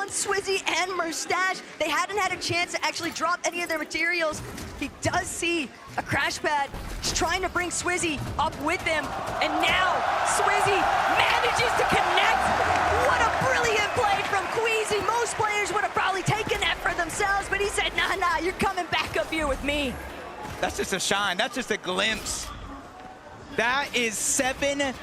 down Swizzy and Mustache. They hadn't had a chance to actually drop any of their materials. He does see a crash pad. He's trying to bring Swizzy up with him. And now Swizzy manages to connect. What a brilliant play from Queasy. Most players would have probably taken that for themselves, but he said, nah, you're coming back up here with me. That's just a shine. That's just a glimpse. That is 7,000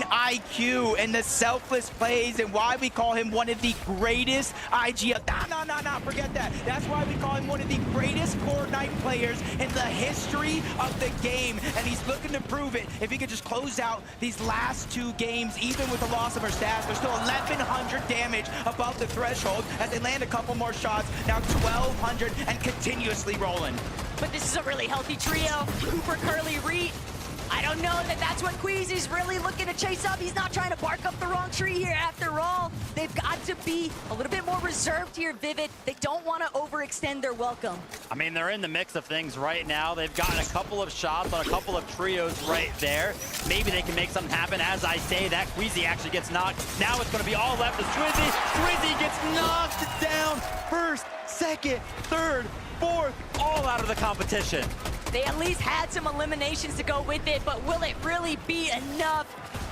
IQ and the selfless plays and why we call him one of the greatest IGL. No, forget that. That's why we call him one of the greatest Fortnite players in the history of the game. And he's looking to prove it. If he could just close out these last 2 games, even with the loss of our stats, there's still 1,100 damage above the threshold as they land a couple more shots. Now 1,200 and continuously rolling. But this is a really healthy trio. Cooper, Curly, Reed. I don't know that that's what Queasy's really looking to chase up. He's not trying to bark up the wrong tree here after all. They've got to be a little bit more reserved here, Vivid. They don't want to overextend their welcome. I mean, they're in the mix of things right now. They've gotten a couple of shots on a couple of trios right there. Maybe they can make something happen. As I say, that Queasy actually gets knocked. Now it's going to be all left to Swizzy. Swizzy gets knocked down. First, second, third, fourth, all out of the competition. They at least had some eliminations to go with it, but will it really be enough?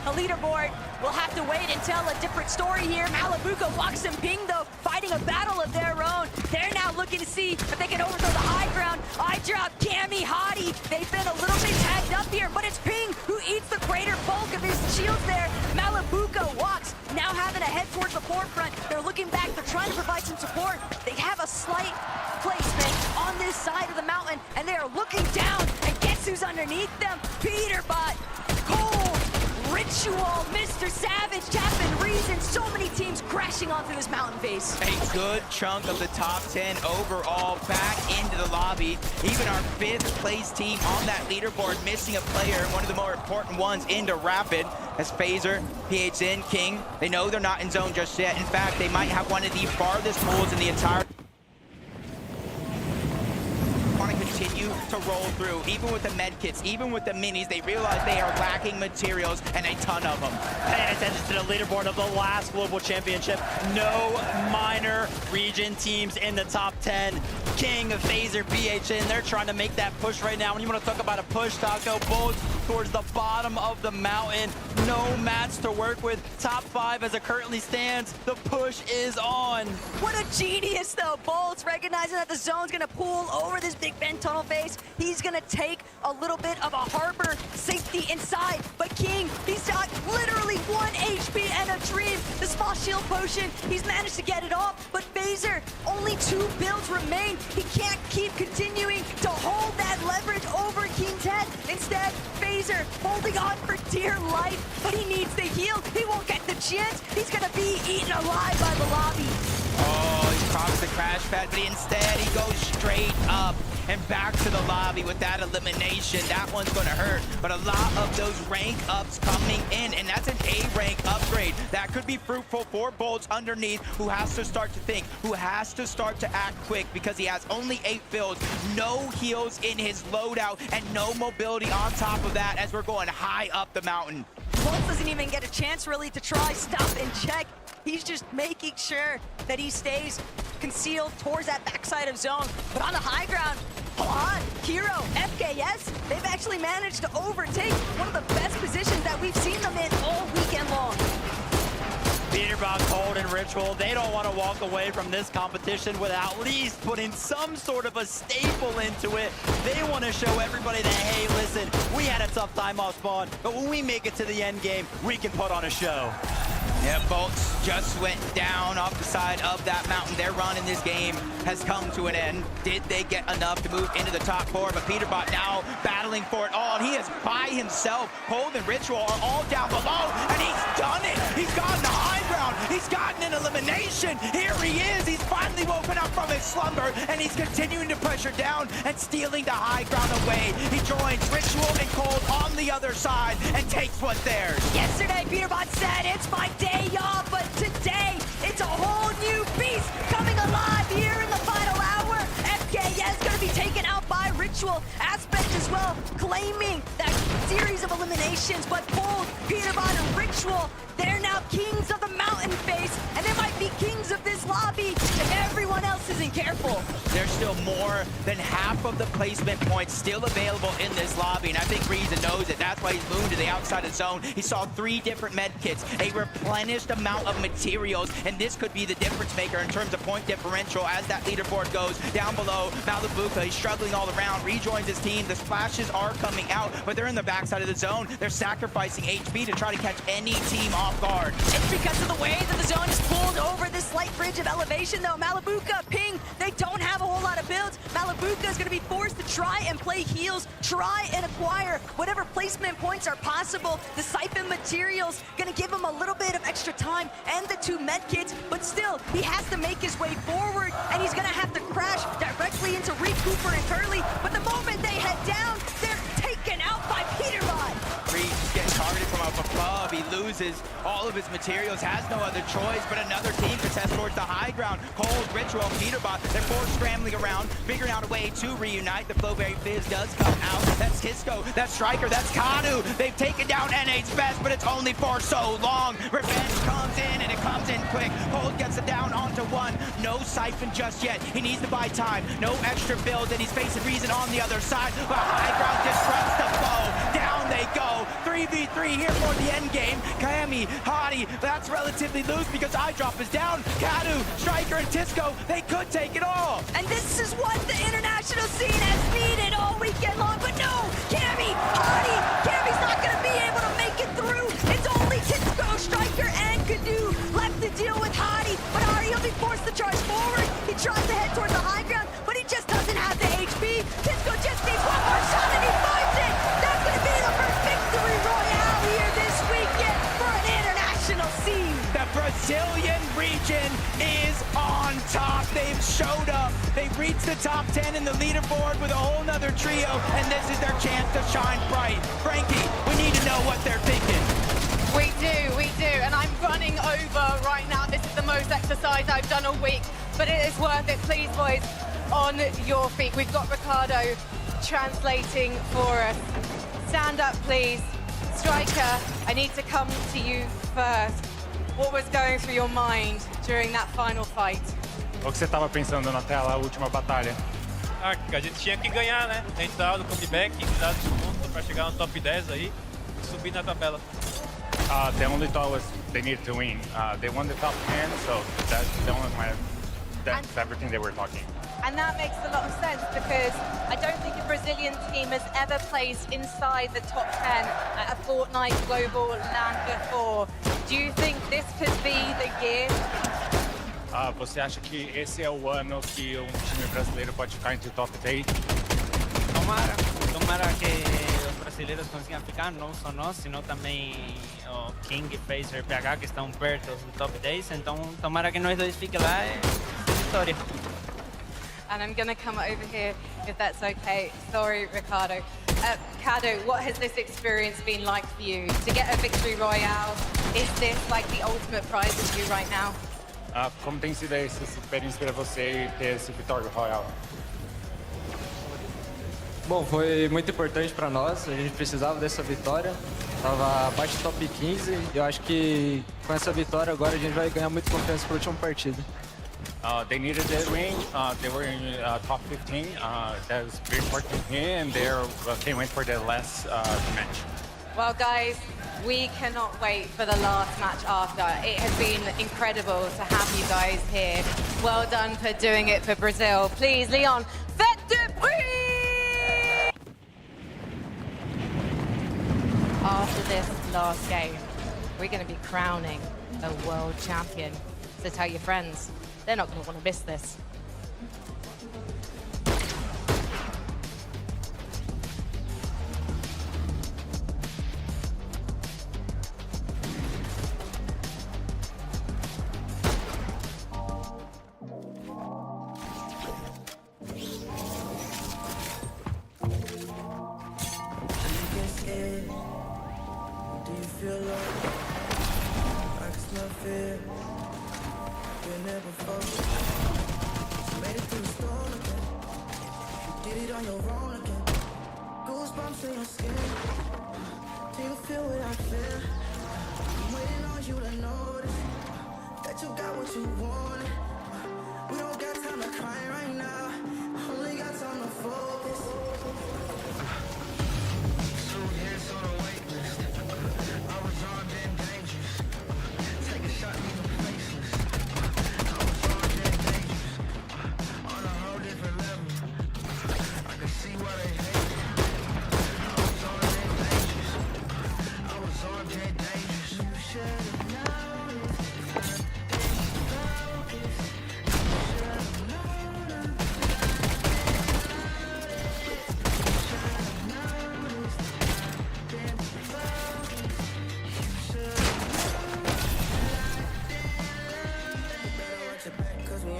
The leaderboard will have to wait and tell a different story here. Malibuco, Box and Ping, though, fighting a battle of their own. They're now looking to see if they can overthrow the high ground. I drop Cammy, Hottie. They've been a little bit tagged up here, but it's Ping who eats the greater bulk of his shields there. Malibuco walks, now having to head towards the forefront. They're looking back. They're trying to provide some support. They have a slight placement on this side of the mountain, and they are looking down, and guess who's underneath them? Peterbot, Cold, Ritual, Mr. Savage, Chapman, Reason, so many teams crashing onto this mountain face. A good chunk of the top 10 overall back into the lobby. Even our 5th place team on that leaderboard missing a player, one of the more important ones into Rapid, as Phaser, PHN, King. They know they're not in zone just yet. In fact, they might have one of the farthest pools in the entire continue to roll through, even with the med kits, even with the minis. They realize they are lacking materials and a ton of them. Paying attention to the leaderboard of the last global championship. No minor region teams in the top 10. King, Phaser, PHN, they're trying to make that push right now. When you want to talk about a push, Taco, Bolts towards the bottom of the mountain. No mats to work with. Top 5 as it currently stands. The push is on. What a genius, though. Bolts recognizing that the zone's going to pool over this Big Ben tunnel face. He's going to take a little bit of a harbor safety inside. But King, he's got literally 1 HP and a dream. The small shield potion, he's managed to get it off. But Phaser, only 2 builds remain. He can't keep continuing to hold that leverage over King's head. Instead, Phaser holding on for dear life. But he needs the heal. He won't get the chance. He's going to be eaten alive by the lobby. Oh, he pops the crash pad, but instead he goes straight up and back to the lobby with that elimination. That one's gonna hurt, but a lot of those rank ups coming in, and that's an A rank upgrade. That could be fruitful for Bolts underneath, who has to start to think, who has to start to act quick because he has only 8 builds, no heals in his loadout, and no mobility on top of that as we're going high up the mountain. Bolts doesn't even get a chance really to try stop and check. He's just making sure that he stays concealed towards that backside of zone. But on the high ground, Palan, Hero, FKS, they've actually managed to overtake one of the best positions that we've seen them in all weekend long. Peterbot, Cold, and Ritual, they don't want to walk away from this competition without at least putting some sort of a staple into it. They want to show everybody that, hey, listen, we had a tough time off spawn, but when we make it to the end game, we can put on a show. Yeah, Bolts just went down off the side of that mountain. Their run in this game has come to an end. Did they get enough to move into the top 4? But Peterbot now battling for it all, and he is by himself. Cold and Ritual are all down below, and he's done it. He's gotten the high ground. He's gotten an elimination. Here he is. He's finally woken up from his slumber, and he's continuing to pressure down and stealing the high ground away. He joins Ritual and Cold on the other side and takes what's theirs. Yesterday, Peterbot said, it's my day off, but today, it's a whole new beast coming alive here in the final hour. FKS going to be taken out by Ritual. Aspect as well, claiming that series of eliminations, but both Peterbot and Ritual, they're now kings of the mountain face, and they might be kings of this life. careful. There's still more than half of the placement points still available in this lobby, and I think Reason knows it. That's why he's moved to the outside of zone. He saw 3 different med kits, a replenished amount of materials, and this could be the difference maker in terms of point differential as that leaderboard goes down below. Malabuka, he's struggling all around, rejoins his team. The splashes are coming out, but they're in the backside of the zone. They're sacrificing HP to try to catch any team off guard. It's because of the way that the zone is pulled over this slight bridge of elevation, though. Malabuka, Ping, they don't have a whole lot of builds. Malabuka is going to be forced to try and play heals, try and acquire whatever placement points are possible. The siphon materials going to give him a little bit of extra time and the 2 med kits, but still, he has to make his way forward, and he's going to have to crash directly into Reed Cooper and Curly. But the moment they head down, they're taken out by Peterbot. Reed just getting targeted from up above. He loses all of his materials, has no other choice, but another team contests towards the high ground. Cold, Ritual, Peterbot, they're forced scrambling around, figuring out a way to reunite. The Flowberry Fizz does come out. That's Tisco, that's Striker, that's Kanu. They've taken down NA's best, but it's only for so long. Revenge comes in, and it comes in quick. Cold gets it down onto 1. No siphon just yet. He needs to buy time. No extra build, and he's facing Reason on the other side. But high ground disrupts the flow. Down they go. 3v3 here for the end game. Kami, Hadi, that's relatively loose because Eyedrop is down. Kadu, Striker, and Tisco, they could take it all. And this is what the international scene has needed all weekend long. But no, Kami, Hadi, Kami's not going to be able to make it through. It's only Tisco, Striker, and Kadu left to deal with Hadi. But Hadi will be forced to charge forward. He tries to head towards the high ground, but he just doesn't have the HP. Tisco just needs one more shot, and he finds it. That's going to be the first victory royale here this weekend for an international scene. The Brazilian region is on top. They've showed up. They've reached the top 10 in the leaderboard with a whole nother trio, and this is their chance to shine bright. Frankie, we need to know what they're thinking. We do, and I'm running over right now. This is the most exercise I've done all week, but it is worth it. Please, boys, on your feet. We've got Ricardo translating for us. Stand up, please. Striker, I need to come to you first. What was going through your mind during that final fight? O que você estava pensando naquela última batalha? Ah, que a gente tinha que ganhar, né? Entrar no comeback, dar desconto para chegar no top 10 aí e subir na tabela. The only thought was they needed to win. They won the top 10, so that's the only that's everything they were talking. And that makes a lot of sense because I don't think a Brazilian team has ever placed inside the top 10 at a Fortnite Global LAN before. Do you think this could be the year? Você acha que esse é o ano que um time brasileiro pode ficar entre o top 10? Tomara que os brasileiros consigam ficar, não só nós, sino também o King e Phaser PH que estão perto do top 10, então tomara que nós dois fiquem lá, é vitória. And I'm going to come over here, if that's okay. Sorry, Ricardo. Kado, what has this experience been like for you? To get a victory royale, is this like the ultimate prize for you right now? Como tem sido essa experiência para você ter esse vitória royal? Bom, foi muito importante para nós, a gente precisava dessa vitória. Tava abaixo do top 15 e eu acho que com essa vitória agora a gente vai ganhar muito confiança para a última partida. They needed that win. They were in top 15. That was very important to him, and they went for the last match. Well, guys, we cannot wait for the last match after. It has been incredible to have you guys here. Well done for doing it for Brazil. Please, Leon, faites du bruit! After this last game, we're going to be crowning a world champion. So tell your friends, they're not going to want to miss this. You got what you want. We don't got time to cry.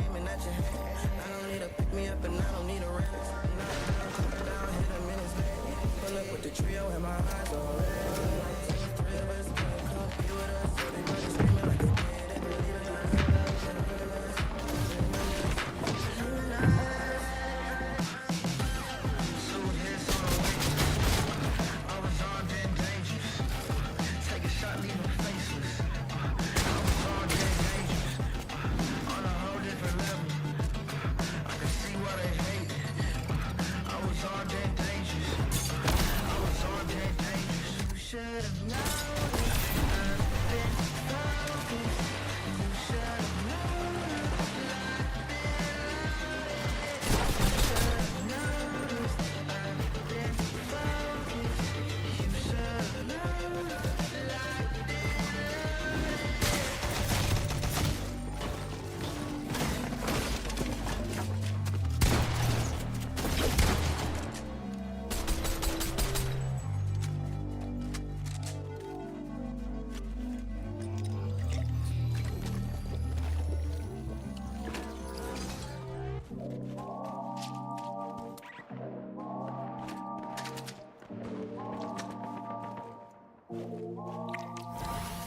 aiming at your hand. I don't need a pick me up and I don't need a rest. Down, hit a minute's back. Pull up with the trio and my eyes all red. Three of us can't come be with us. Everybody screaming like they did. They believe in us. I was on dead dangerous. Take a shot, leave them faceless. I was on dead dangerous. On a whole different level. I can see why they hate it. I was on dead dangerous. I was on dead dangerous. You should have known. I've been focused. You should have known. I've been noticed. I've been focused. You should have known.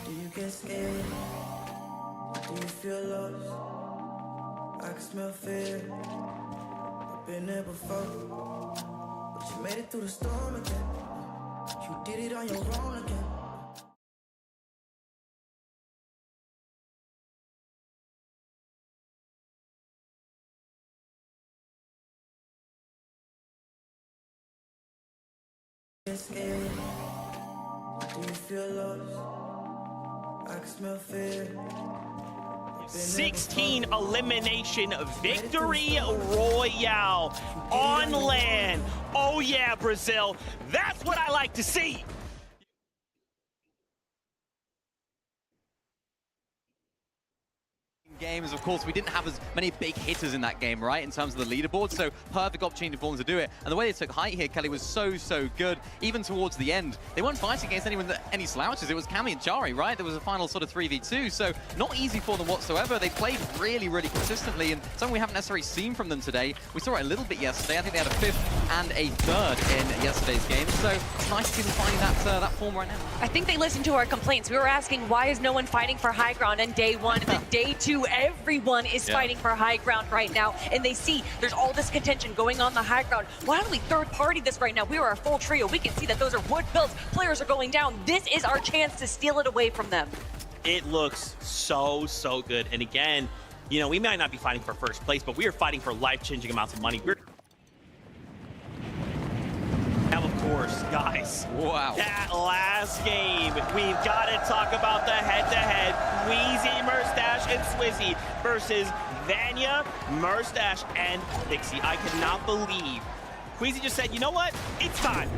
Do you get scared? Do you feel lost? I can smell fear. I've been there before, but you made it through the storm again. You did it on your own again. Get scared? Do you feel lost? I can smell fear. 16 elimination victory royale on land. Oh yeah, Brazil. That's what I like to see. Games, of course, we didn't have as many big hitters in that game, right, in terms of the leaderboard, so perfect opportunity for them to do it. And the way they took height here, Kelly, was so good. Even towards the end, they weren't fighting against any slouches. It was Cammy and Jari, right? There was a final sort of 3v2, so not easy for them whatsoever. They played really consistently, and something we haven't necessarily seen from them today. We saw it a little bit yesterday. I think they had a 5th and a 3rd in yesterday's game, so it's nice to see them finding that form right now. I think they listened to our complaints. We were asking, why is no one fighting for high ground on day 1, and then day 2, everyone is fighting for high ground right now, and they see there's all this contention going on the high ground. Why don't we third party this right now? We are a full trio. We can see that those are wood builds. Players are going down. This is our chance to steal it away from them. It looks so good. And again, you know, we might not be fighting for first place, but we are fighting for life-changing amounts of money. Now, of course, guys, wow, that last game, we've got to talk about the head-to-head. Queasy, Merstash, and Swizzy versus Vanya, Merstash, and Pixie. I cannot believe Queasy just said, you know what? It's time.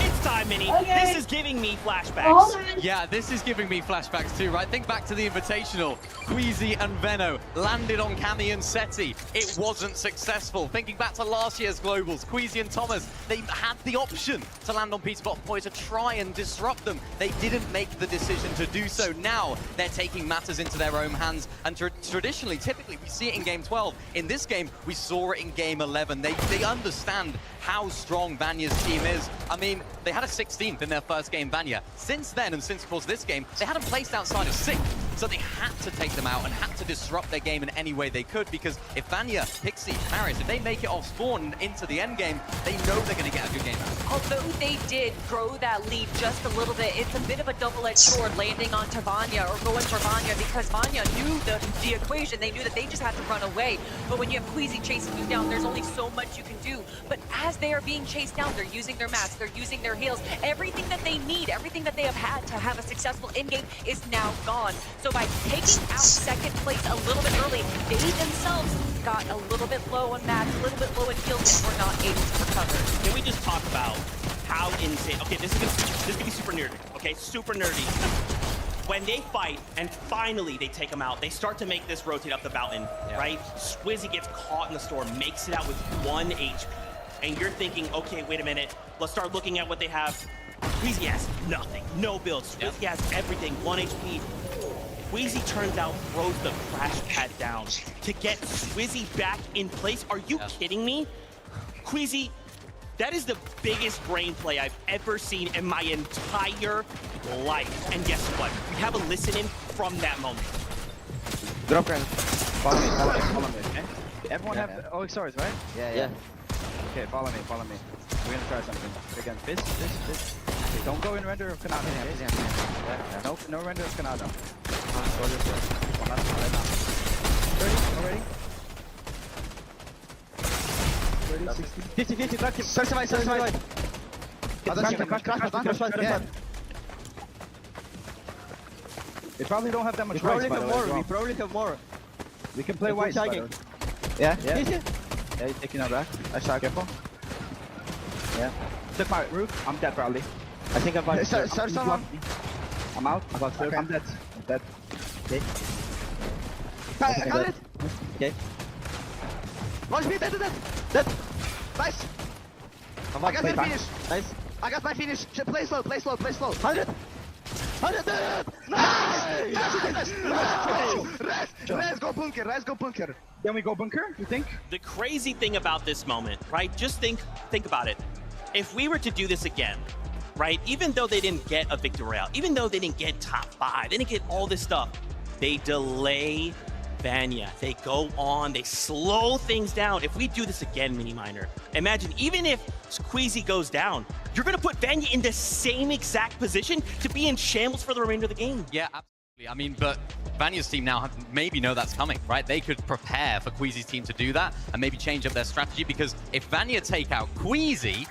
It's time, Minnie. Okay. This is giving me flashbacks. Yeah, this is giving me flashbacks too, right? Think back to the Invitational. Queasy and Venno landed on Cammy and Seti. It wasn't successful. Thinking back to last year's Globals, Queasy and Thomas, they had the option to land on Pete's bottom point to try and disrupt them. They didn't make the decision to do so. Now they're taking matters into their own hands, and traditionally, typically, we see it in Game 12. In this game, we saw it in Game 11. They understand how strong Vanya's team is. I mean, they had a 16th in their first game, Vanya. Since then, and since, of course, this game, they hadn't placed outside of 6th. So they had to take them out and had to disrupt their game in any way they could, because if Vanya, Pixie, Paris, if they make it off spawn into the end game, they know they're going to get a good game out. Although they did grow that lead just a little bit, it's a bit of a double-edged sword landing onto Vanya or going for Vanya, because Vanya knew the equation. They knew that they just had to run away. But when you have Queasy chasing you down, there's only so much you can do. But as they are being chased down, they're using their mats, they're using their heals. Everything that they need, everything that they have had to have a successful in-game is now gone. So by taking out second place a little bit early, they themselves got a little bit low on mats, a little bit low in heals, and were not able to recover. Can we just talk about how insane? Okay, this is gonna be super nerdy. Okay, super nerdy. When they fight and finally they take them out, they start to make this rotate up the mountain, right? Swizzy gets caught in the storm, makes it out with 1 HP. And you're thinking, okay, wait a minute, let's start looking at what they have. Queasy has nothing, no builds. Swizzy has everything, 1 HP. Queasy turns out, throws the crash pad down to get Swizzy back in place. Are you kidding me? Queasy, that is the biggest brain play I've ever seen in my entire life. And guess what? We have a listen in from that moment. Drop guys. Follow me, okay? Everyone have OXRs, right? Yeah. Okay, follow me. We're gonna try something. Again, this. Okay, don't go in render of Canada. No render of Canada. Go this way. One last one right now. 30 already? 30, 60. 50, crack him. 35. Crash. They probably don't have that much rights, by the way. We probably have more. We can play white. Yeah, he's taking our back. I saw, careful. Yeah. Took my roof. I'm dead, probably. I think I'm about to I'm out. Okay. I'm dead. Okay. I got it. Okay. Launch me, dead. Nice. I got my finish. Nice. I got my finish. Play slow. 100. Nice! Let's go bunker. Can we go bunker, you think? The crazy thing about this moment, right? Just think about it. If we were to do this again, right? Even though they didn't get a victory royale, even though they didn't get top 5, they didn't get all this stuff, they delay Vanya. They go on, they slow things down. If we do this again, Mini Miner, imagine even if Queasy goes down, you're going to put Vanya in the same exact position to be in shambles for the remainder of the game. Yeah, absolutely. I mean, but Vanya's team now maybe know that's coming, right? They could prepare for Queasy's team to do that and maybe change up their strategy, because if Vanya take out Queasy,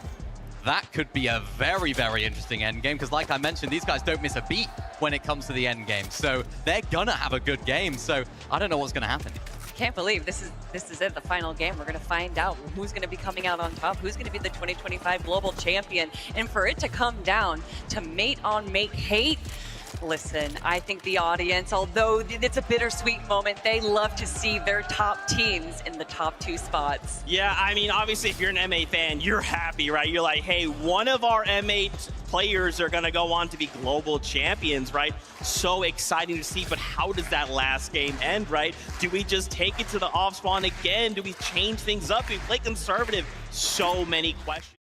that could be a very, very interesting end game, because like I mentioned, these guys don't miss a beat when it comes to the end game. So they're gonna have a good game. So I don't know what's gonna happen. Can't believe this is it, the final game. We're going to find out who's going to be coming out on top, who's going to be the 2025 global champion. And for it to come down to mate on mate hate, listen, I think the audience, although it's a bittersweet moment, they love to see their top teams in the top 2 spots. Yeah, I mean, obviously, if you're an M8 fan, you're happy, right? You're like, hey, one of our M8 players are going to go on to be global champions, right? So exciting to see, but how does that last game end, right? Do we just take it to the off spawn again? Do we change things up? Do we play conservative? So many questions.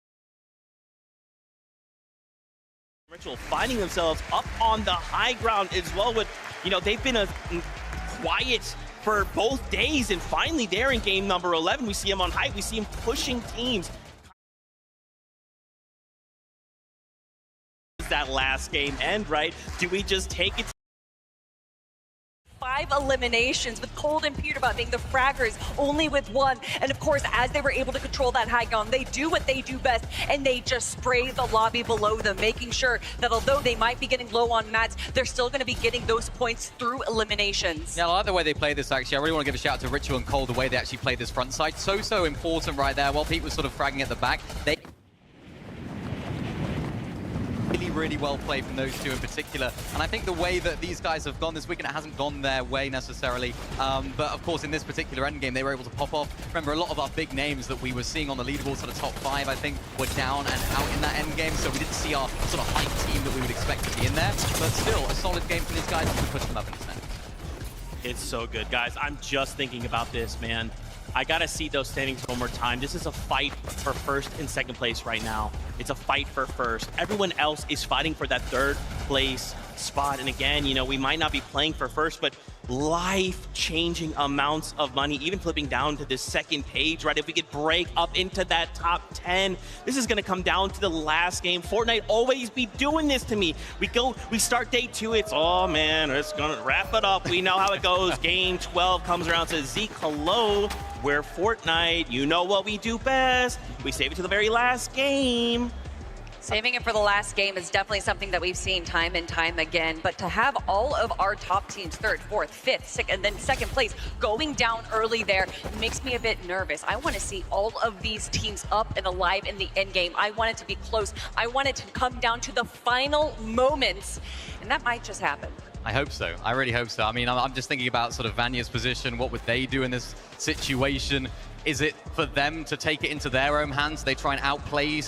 Ritual finding themselves up on the high ground as well with, you know, they've been quiet for both days, and finally there in game number 11, we see him on height, we see him pushing teams. Does that last game end, right? Do we just take it? 5 eliminations, with Cold and Pewterbot being the fraggers only with 1. And of course, as they were able to control that high ground, they do what they do best, and they just spray the lobby below them, making sure that although they might be getting low on mats, they're still going to be getting those points through eliminations. Yeah, I like the way they play this, actually. I really want to give a shout out to Ritual and Cold, the way they actually play this front side. So important right there. While Pete was sort of fragging at the back, they really well played from those two in particular. And I think the way that these guys have gone this weekend, it hasn't gone their way necessarily. But of course, in this particular endgame, they were able to pop off. Remember, a lot of our big names that we were seeing on the leaderboard, sort of top 5, I think, were down and out in that endgame. So we didn't see our sort of hype team that we would expect to be in there. But still, a solid game from these guys to push them up in the center. It's so good, guys. I'm just thinking about this, man. I gotta see those standings one more time. This is a fight for first and second place right now. It's a fight for first. Everyone else is fighting for that 3rd place spot. And again, you know, we might not be playing for first, but life-changing amounts of money, even flipping down to this second page, right? If we could break up into that top 10, this is gonna come down to the last game. Fortnite always be doing this to me. We start day 2, it's, oh man, it's gonna wrap it up. We know how it goes. Game 12 comes around, says, Zeke, hello. We're Fortnite, you know what we do best. We save it to the very last game. Saving it for the last game is definitely something that we've seen time and time again, but to have all of our top teams, 3rd, 4th, 5th, 6th, and then 2nd place going down early there makes me a bit nervous. I want to see all of these teams up and alive in the end game. I want it to be close. I want it to come down to the final moments, and that might just happen. I hope so. I really hope so. I mean, I'm just thinking about sort of Vanya's position. What would they do in this situation? Is it for them to take it into their own hands? Do they try and outplay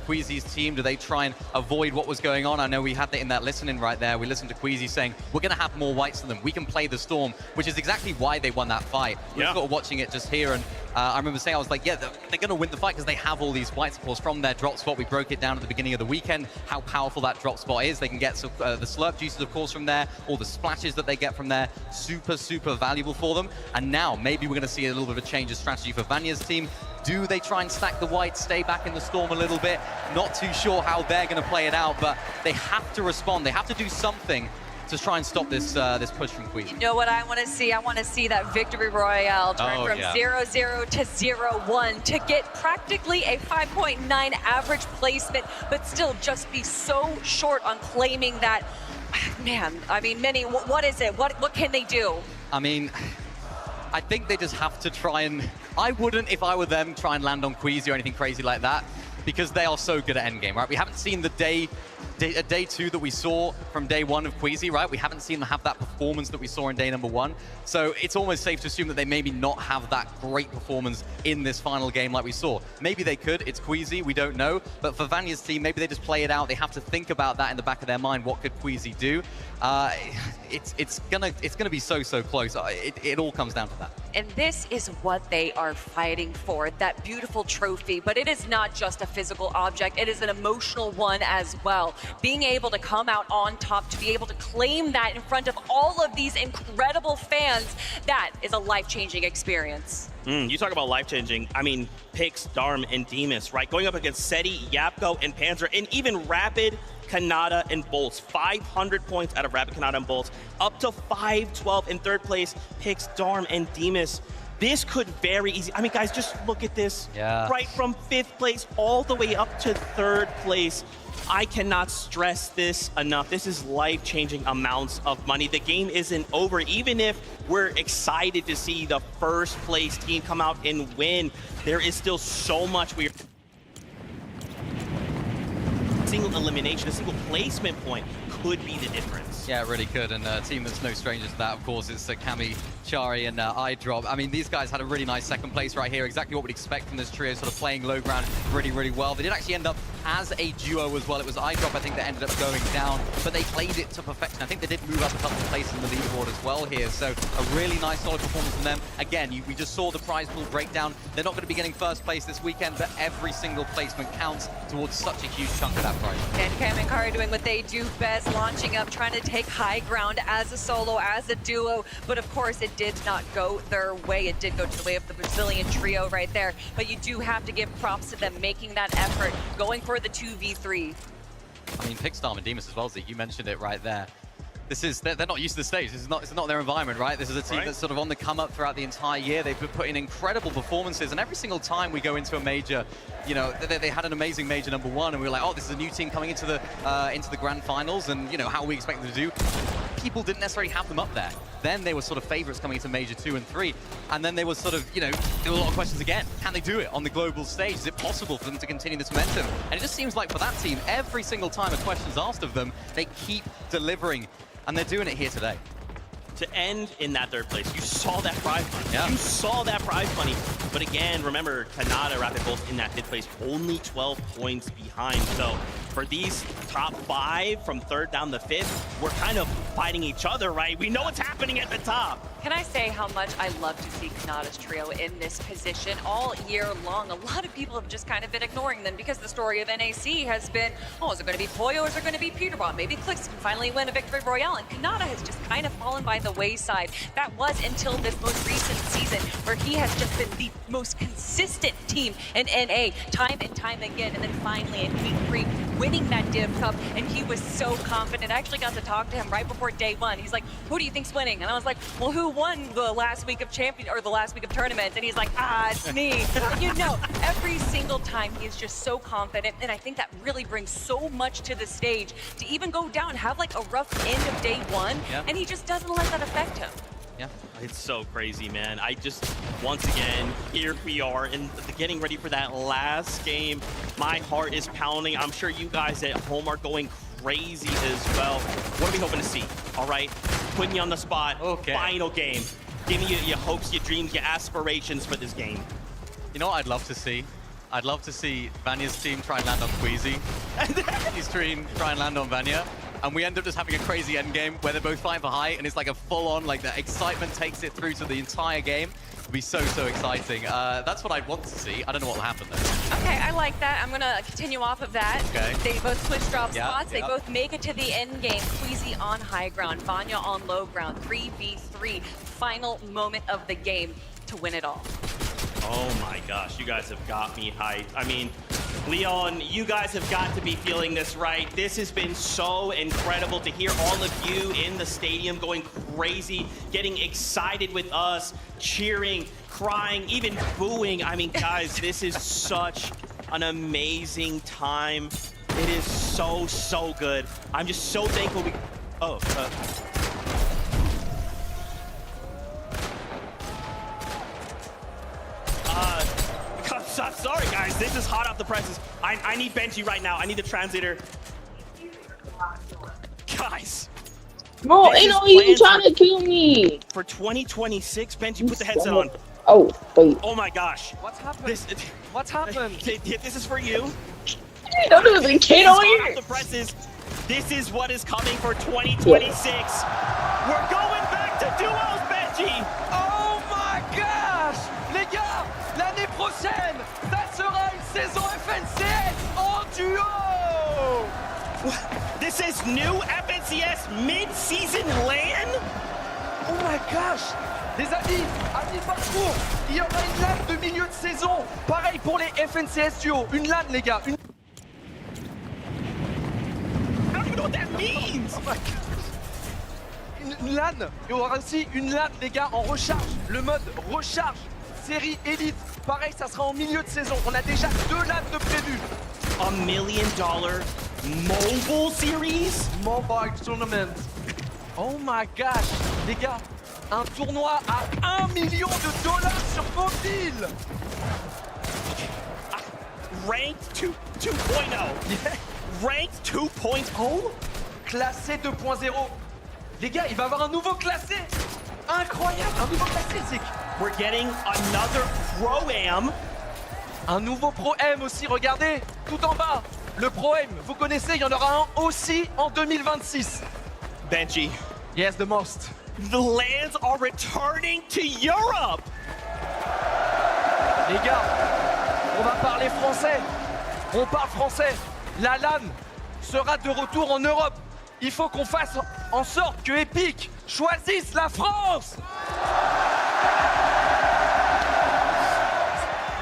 Queasy's team? Do they try and avoid what was going on? I know we had that in that listening right there. We listened to Queasy saying, we're going to have more whites than them. We can play the Storm, which is exactly why they won that fight. We're sort of watching it just here, and I remember saying, I was like, yeah, they're going to win the fight because they have all these whites, of course, from their drop spot. We broke it down at the beginning of the weekend, how powerful that drop spot is. They can get the slurp juices, of course, from there, all the splashes that they get from there. Super, super valuable for them. And now, maybe we're going to see a little bit of a change of strategy for Vanya's team. Do they try and stack the whites, stay back in the Storm a little bit? Not too sure how they're going to play it out, but they have to respond. They have to do something to try and stop this this push from Queasy. You know what I want to see? I want to see that victory royale turn from 0-0 to 0-1 to get practically a 5.9 average placement, but still just be so short on claiming that. Man, I mean, Minnie, what is it? What can they do? I mean, I think they just have to try and... I wouldn't, if I were them, try and land on Queasy or anything crazy like that, because they are so good at endgame, right? We haven't seen the day 2 that we saw from day 1 of Queasy, right? We haven't seen them have that performance that we saw in day number 1. So it's almost safe to assume that they maybe not have that great performance in this final game like we saw. Maybe they could, it's Queasy, we don't know. But for Vanya's team, maybe they just play it out. They have to think about that in the back of their mind. What could Queasy do? It's gonna be so close. It all comes down to that. And this is what they are fighting for, that beautiful trophy. But it is not just a physical object, it is an emotional one as well. Being able to come out on top, to be able to claim that in front of all of these incredible fans, that is a life-changing experience. You talk about life-changing. I mean, Pix, Darm, and Demus, right? Going up against Seti, Yapko, and Panzer, and even Rapid, Kanata, and Bolts. 500 points out of Rapid, Kanata, and Bolts. Up to 512 in third place, Pix, Darm, and Demus. This could very easy. I mean, guys, just look at this. Yeah. Right from 5th place all the way up to 3rd place. I cannot stress this enough. This is life-changing amounts of money. The game isn't over. Even if we're excited to see the first place team come out and win, there is still so much we are... Single elimination, a single placement point could be the difference. Yeah, it really could, and a team that's no stranger to that, of course, is Kami, Chari, and iDrop. I mean, these guys had a really nice 2nd place right here, exactly what we'd expect from this trio, sort of playing low ground really well. They did actually end up as a duo as well. It was iDrop, I think, that ended up going down, but they played it to perfection. I think they did move up a couple of places in the leaderboard as well here, so a really nice, solid performance from them. Again, we just saw the prize pool breakdown. They're not going to be getting 1st place this weekend, but every single placement counts towards such a huge chunk of that prize. And Cam and Kari doing what they do best, launching up, trying to take high ground as a solo, as a duo. But of course, it did not go their way. It did go to the way of the Brazilian trio right there. But you do have to give props to them making that effort, going for the 2v3. I mean, Pixstorm and Demus as well, Zeke, you mentioned it right there. They're not used to the stage. It's not their environment, right? This is a team that's sort of on the come up throughout the entire year. They've been putting incredible performances, and every single time we go into a major, you know, they had an amazing major number 1, and we were like, oh, this is a new team coming into the grand finals, and you know how we expect them to do. People didn't necessarily have them up there. Then they were sort of favorites coming into major 2 and 3, and then they were sort of, you know, there were a lot of questions again. Can they do it on the global stage? Is it possible for them to continue this momentum? And it just seems like for that team, every single time a question's asked of them, they keep delivering. And they're doing it here today. To end in that 3rd place, you saw that prize money. Yeah. You saw that prize money. But again, remember, Kanata, Rapid Bolts in that 5th place, only 12 points behind. So for these top 5 from 3rd down to 5th, we're kind of fighting each other, right? We know what's happening at the top. Can I say how much I love to see Kanata's trio in this position all year long? A lot of people have just kind of been ignoring them because the story of NAC has been, oh, is it going to be Poyo or is it going to be Peterbot? Maybe Clix can finally win a victory royale, and Kanata has just kind of fallen by the wayside. That was until this most recent season where he has just been the most consistent team in NA time and time again, and then finally in Week 3 winning that Div Cup, and he was so confident. I actually got to talk to him right before day 1. He's like, who do you think's winning? And I was like, well, who won the last week of the last week of tournaments? And he's like, it's me. You know, every single time he is just so confident, and I think that really brings so much to the stage to even go down, have like a rough end of day 1, and he just doesn't let that affect him. Yeah. It's so crazy, man. I just, once again, here we are and getting ready for that last game. My heart is pounding. I'm sure you guys at home are going crazy as well. What are we hoping to see? All right, putting you on the spot. Okay. Final game. Give me your hopes, your dreams, your aspirations for this game. You know what I'd love to see? I'd love to see Vanya's team try and land on Queasy, and his team try and land on Vanya, and we end up just having a crazy end game where they're both fighting for high, and it's like a full-on, like the excitement takes it through to the entire game. It'd be so exciting. That's what I'd want to see. I don't know what will happen though. Okay, I like that. I'm gonna continue off of that. Okay. They both switch drop Yeah, spots. They yeah. both make it to the end game. Queasy on high ground, Vanya on low ground. 3v3, final moment of the game to win it all. Oh my gosh, you guys have got me hyped. I mean, Leon, you guys have got to be feeling this, right? This has been so incredible to hear all of you in the stadium going crazy, getting excited with us, cheering, crying, even booing. I mean, guys, this is such an amazing time. It is so good. I'm just so thankful we... Oh, I'm sorry, guys. This is hot off the presses. I need Benji right now. I need the translator. Guys. Bro, ain't no you trying to kill me. For 2026, Benji, put the headset on. Oh, wait. Oh my gosh. What's happened? What's happened? This is for you. Don't do this, kid on Hot here. off the presses. This is what is coming for 2026. We're going back to duos, Benji. Oh my gosh! Les gars, l'année prochaine, ça sera une saison FNCS en duo! This is new FNCS mid-season LAN? Oh my gosh! Les amis, à mi-parcours, il y aura une LAN de milieu de saison. Pareil pour les FNCS duo. Une LAN, les gars. Une... I don't even know what that means! Oh my gosh. Une LAN. Il y aura aussi une LAN, les gars, en recharge. Le mode recharge. Série élite. Pareil, ça sera en milieu de saison. On a déjà 2 LAN de prévues. $1 million mobile series? Mobile tournament. Oh my gosh, les gars, un tournoi à $1 million sur mobile. Ranked 2.0. Yeah. Ranked 2.0? Classé 2.0. Les gars, il va y avoir un nouveau classé. Incroyable, un nouveau classé, Zik. We're getting another Pro-Am. Un nouveau Pro-M aussi, regardez, tout en bas. Le Pro-M, vous connaissez, il y en aura un aussi en 2026. Benji. Yes, the most. The LANs are returning to Europe. Les gars, on va parler français. On parle français. La LAN sera de retour en Europe. Il faut qu'on fasse en sorte que Epic choisisse la France.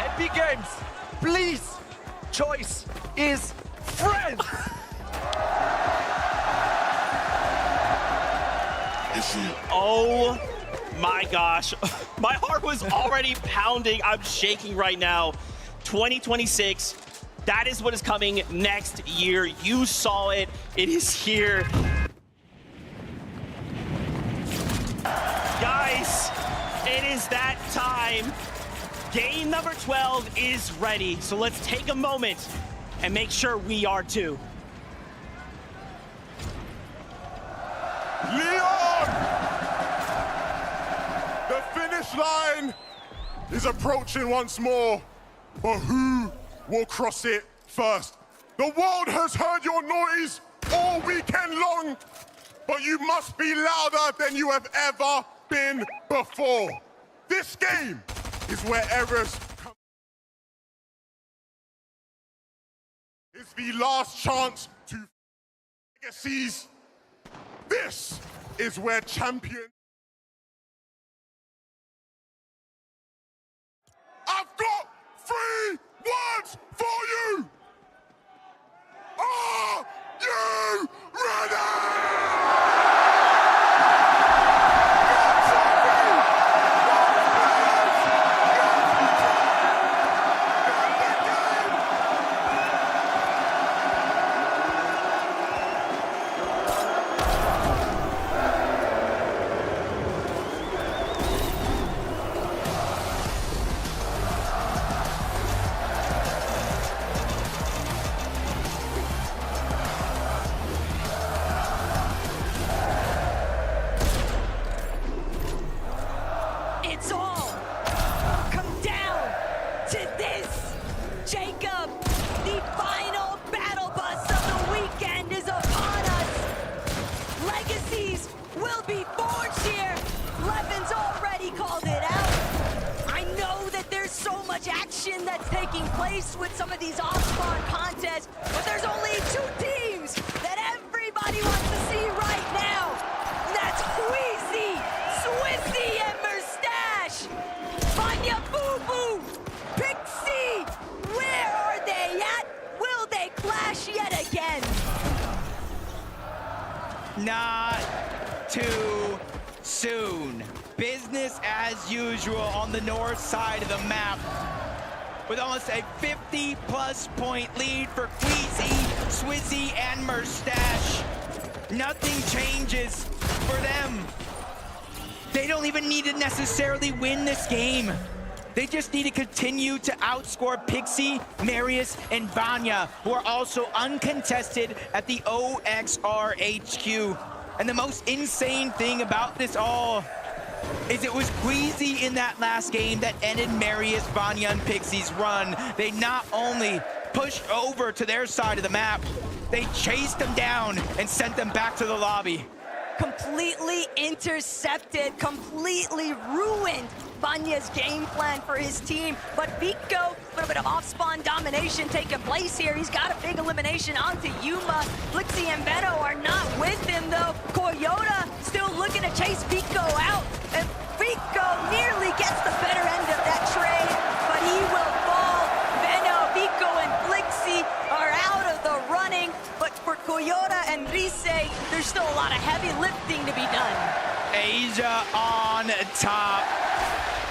Epic Games, please, choice is France. Oh my gosh. My heart was already pounding. I'm shaking right now. 2026, that is what is coming next year. You saw it. It is here. Guys, it is that time. Game number 12 is ready. So let's take a moment and make sure we are too. Leon! The finish line is approaching once more, but who will cross it first? The world has heard your noise all weekend long, but you must be louder than you have ever been before. This game is where errors come. It's the last chance to legacies. This is where champions... I've got 3 words for you! Are you ready? already called it out. I know that there's so much action that's taking place with some of these off-spawn contests, but there's only 2 teams that everybody wants to see right now. That's Queasy, Swizzy, and Mustache. Vanya Boo Boo, Pixie, where are they at? Will they clash yet again? Not too soon. Business as usual on the north side of the map, with almost a 50-plus point lead for Queasy, Swizzy, and Mustache. Nothing changes for them. They don't even need to necessarily win this game. They just need to continue to outscore Pixie, Marius, and Vanya, who are also uncontested at the OXR HQ. And the most insane thing about this all is it was Queasy in that last game that ended Marius, Vanya, and Pixie's run. They not only pushed over to their side of the map, they chased them down and sent them back to the lobby. Completely intercepted, completely ruined Vanya's game plan for his team. But Vico, a little bit of off-spawn domination taking place here. He's got a big elimination onto Yuma. Flixie and Beto are not with him, though. Coyota still looking to chase Vico out. And Vico nearly gets the better end of that trade, but he will fall. Beno, Vico, and Flixie are out of the running. But for Coyota and Rise, there's still a lot of heavy lifting to be done. Asia on top.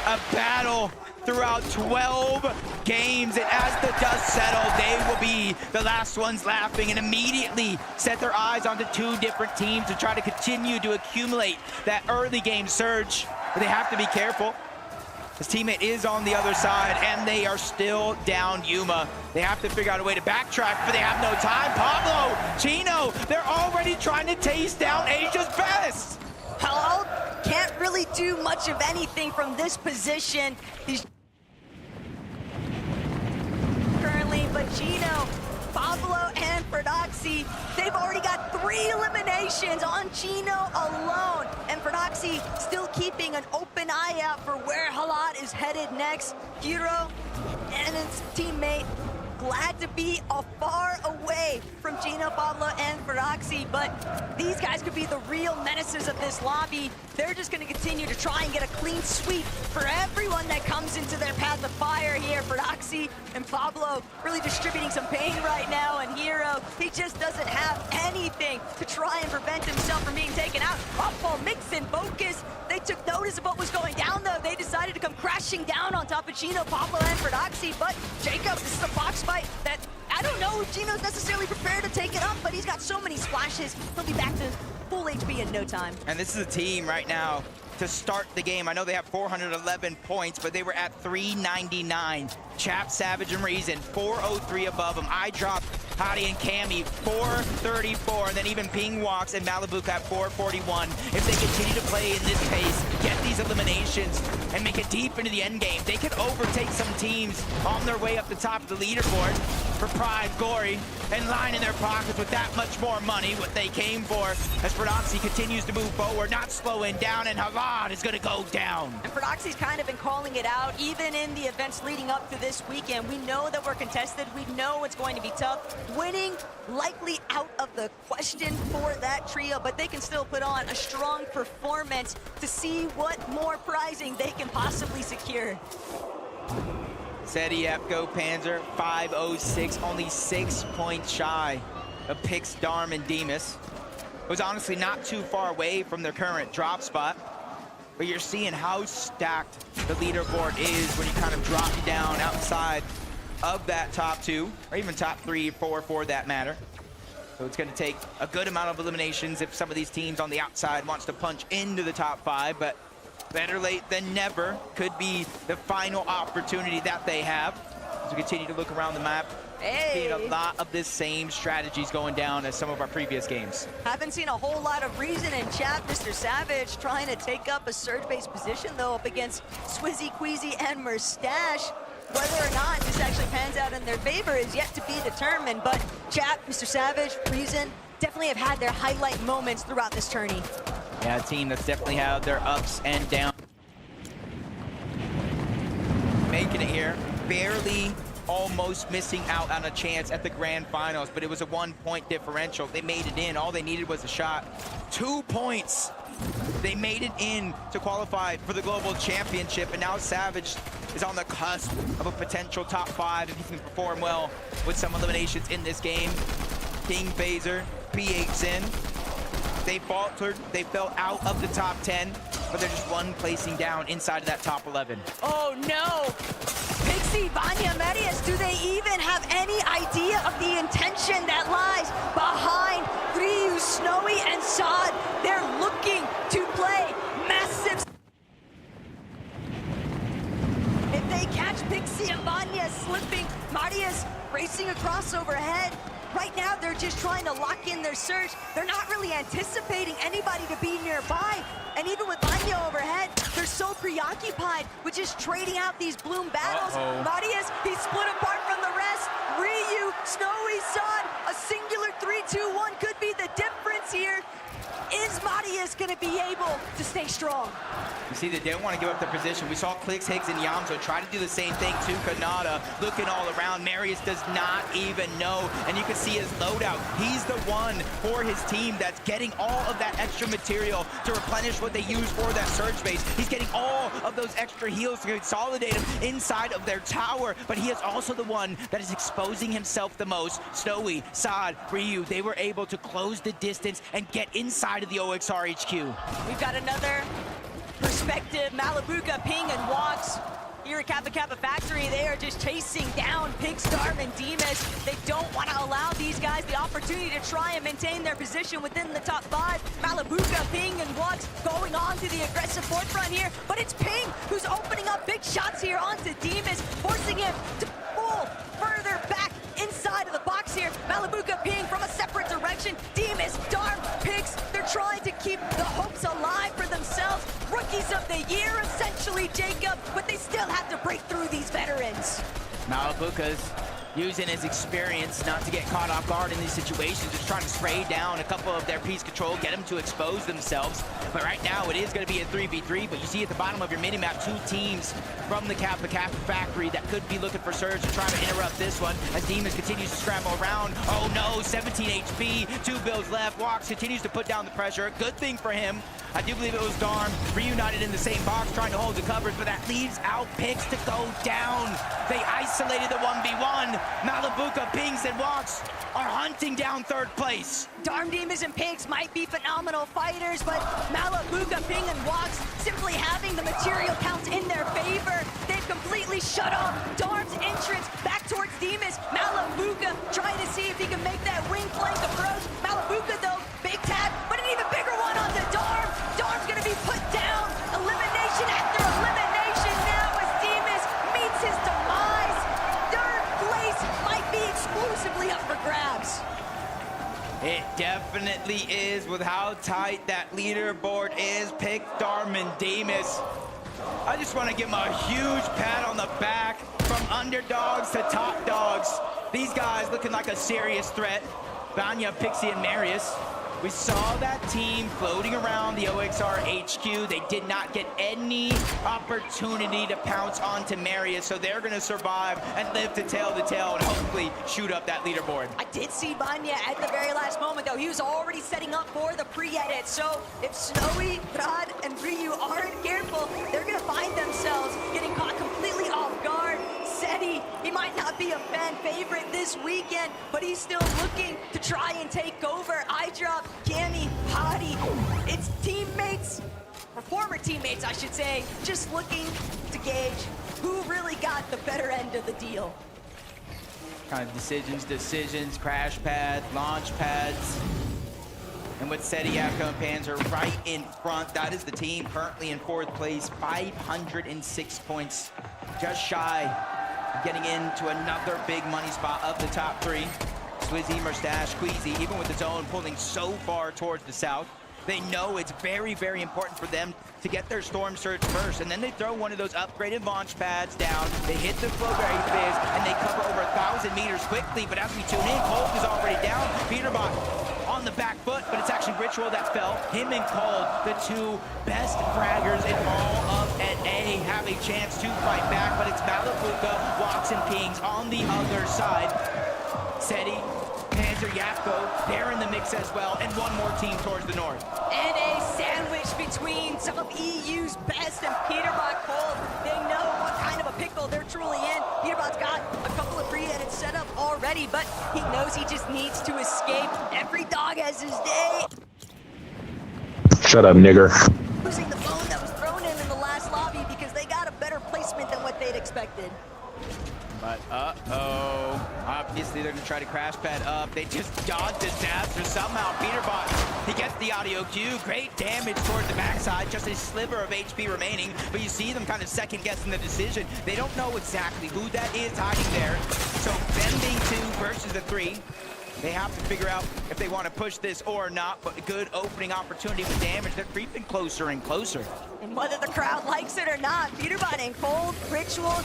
A battle throughout 12 games, and as the dust settles, they will be the last ones laughing and immediately set their eyes onto 2 different teams to try to continue to accumulate that early game surge. But they have to be careful. His teammate is on the other side, and they are still down Yuma. They have to figure out a way to backtrack, but they have no time. Pablo, Chino, they're already trying to taste down Asia's best. Hello? Can't really do much of anything from this position. He's currently, but Chino, Pablo, and Ferdoxy, they've already got 3 eliminations on Chino alone. And Ferdoxy still keeping an open eye out for where Halat is headed next. Hiro and his teammate glad to be far away from Chino, Pablo, and Ferdoxy, but these guys could be the real menaces of this lobby. They're just going to continue to try and get a clean sweep for everyone that comes into their path of fire here. Ferdoxy and Pablo really distributing some pain right now, and Hiro, he just doesn't have anything to try and prevent himself from being taken out. Up-ball mix and focus. They took notice of what was going down, though. They decided to come crashing down on top of Chino, Pablo, and Ferdoxy, but Jacob, this is a box fight that I don't know if Chino's necessarily prepared to take it up, but he's got so many splashes. He'll be back to full HP in no time. And this is a team right now to start the game. I know they have 411 points, but they were at 399. Chap, Savage, and Reason, 403 above them. I dropped Hadi and Cammy, 434, and then even Ping Walks and Malibu at 441. If they continue to play in this pace, get these eliminations, and make it deep into the end game, they could overtake some teams on their way up the top of the leaderboard for pride, glory, and line in their pockets with that much more money, what they came for, as Ferdoxy continues to move forward, not slowing down, and Halad is going to go down. And Ferdoxy's kind of been calling it out, even in the events leading up to this weekend. We know that we're contested. We know it's going to be tough. Winning likely out of the question for that trio, but they can still put on a strong performance to see what more prizing they can possibly secure. Seti, Go Panzer, 506, only 6 points shy of Pix, Darm, and Demas. It was honestly not too far away from their current drop spot, but you're seeing how stacked the leaderboard is when you kind of drop down outside of that top 2, or even top 3, 4 for that matter. So it's going to take a good amount of eliminations if some of these teams on the outside wants to punch into the top 5, but better late than never could be the final opportunity that they have. As we continue to look around the map, seeing a lot of the same strategies going down as some of our previous games. Haven't seen a whole lot of reason in chat. Mr. Savage trying to take up a surge-based position, though, up against Swizzy, Queasy, and Mustache. Whether or not this actually pans out in their favor is yet to be determined, but chat, Mr. Savage, Reason, definitely have had their highlight moments throughout this tourney. Yeah, a team that's definitely had their ups and downs. barely almost missing out on a chance at the grand finals, but it was a 1-point differential. They made it in. All they needed was a shot. 2 points. They made it in to qualify for the global championship, and now Savage is on the cusp of a potential top 5 if he can perform well with some eliminations in this game. King, FaZe, P8 Sin. They faltered. They fell out of the top 10, but they're just 1 placing down inside of that top 11. Oh no! Pixie, Vanya, Marius, do they even have any idea of the intention that lies behind Ryu, Snowy, and Saad? They're looking to play massive. If they catch Pixie and Vanya slipping, Marius racing across overhead. Right now, they're just trying to lock in their surge. They're not really anticipating anybody to be nearby. And even with Vanya overhead, they're so preoccupied with just trading out these bloom battles. Marius, he's split apart from the rest. Ryu, Snowy, Saad, a singular 3-2-1 could be the difference here. Is Marius gonna be able to stay strong? You see, they didn't want to give up their position. We saw Clicks, Higgs, and Yamzo try to do the same thing to Kanata, looking all around. Marius does not even know, and you can see his loadout. He's the one for his team that's getting all of that extra material to replenish what they use for that surge base. He's getting all of those extra heals to consolidate him inside of their tower, but he is also the one that is exposing himself the most. Snowy, Saad, Ryu, they were able to close the distance and get inside of the OXR HQ. We've got another perspective. Malibuka, Ping, and Walks here at Kappa Kappa Factory. They are just chasing down Pigstorm and Demas. They don't want to allow these guys the opportunity to try and maintain their position within the top 5. Malibuka, Ping, and Walks going on to the aggressive forefront here, but it's Ping who's opening up big shots here onto Demas, forcing him to pull further back inside of the box here. Malibuka, Ping from a separate direction. Demas, Darm, Pigs, they're trying to keep the hopes alive for themselves. Rookies of the year, essentially, Jacob, but they still have to break through these veterans. Malibuka's using his experience not to get caught off guard in these situations, just trying to spray down a couple of their piece control, get them to expose themselves. But right now, it is going to be a 3v3, but you see at the bottom of your minimap, 2 teams from the Kappa Kappa Factory that could be looking for surge to try to interrupt this one as Demas continues to scramble around. Oh no, 17 HP, 2 builds left. Walks continues to put down the pressure. Good thing for him. I do believe it was Darm reunited in the same box trying to hold the coverage, but that leaves out Picks to go down. They isolated the 1v1. Malibuka, Pings, and Walks are hunting down 3rd place. Darm, Demas, and Pigs might be phenomenal fighters, but Malibuka, Ping, and Walks simply having the material counts in their favor. They've completely shut off Darm's entrance back towards Demas. Malibuka trying to see if he can make that wing flank approach. Malibuka, though, big tag, but an even bigger one on the Darm. Darm's gonna be put down. Elimination after elimination now as Demas meets his demise. 3rd place might be exclusively up for grabs. It definitely is with how tight that leaderboard is. Pick, Darm, and Demas. I just want to give them a huge pat on the back from underdogs to top dogs. These guys looking like a serious threat. Vanya, Pixie, and Marius. We saw that team floating around the OXR HQ. They did not get any opportunity to pounce onto Marius, so they're going to survive and live to tell the tale and hopefully shoot up that leaderboard. I did see Vanya at the very last moment, though. He was already setting up for the pre-edit, so if Snowy, Rad, and Ryu aren't careful, they're going to find themselves getting caught completely off guard. Seti, he might not be a fan favorite this weekend, but he's still looking to try and take over. iDrop, Cammy, Hadi, it's teammates, or former teammates, I should say, just looking to gauge who really got the better end of the deal. Kind of decisions, crash pad, launch pads. And with Seti, Yakko, and Panzer right in front, that is the team currently in 4th place, 506 points, just shy of getting into another big money spot of the top 3. Swizzy, Mustache, Queasy, even with the zone pulling so far towards the south, they know it's very, very important for them to get their storm surge first, and then they throw one of those upgraded launch pads down, they hit the flow very biz, and they cover over 1,000 meters quickly. But as we tune in, Cold is already down. Peterbot on the back foot, but it's actually Ritual that fell. Him and Cold, the 2 best fraggers in all of NA, have have a chance to fight back, but it's Malabuka, walks and pings on the other side. Seti, Panzer, Yapko, they're in the mix as well, and one more team towards the north. And a sandwich between some of EU's best and Peterbot Cold. They know what kind of a pickle they're truly in. Peterbot's got a couple of pre-edit set up already, but he knows he just needs to escape. Every dog has his day. Shut up, nigger. Losing the phone that was thrown in the last lobby because they got a better placement than what they'd expected. But obviously they're gonna try to crash pad up. They just dodged disaster somehow. Peterbot, he gets the audio cue. Great damage towards the backside, just a sliver of HP remaining. But you see them kind of second guessing the decision. They don't know exactly who that is hiding there. So them being 2 versus the 3. They have to figure out if they want to push this or not, but a good opening opportunity with damage. They're creeping closer and closer. And whether the crowd likes it or not, Peterbot and Cold, Ritual,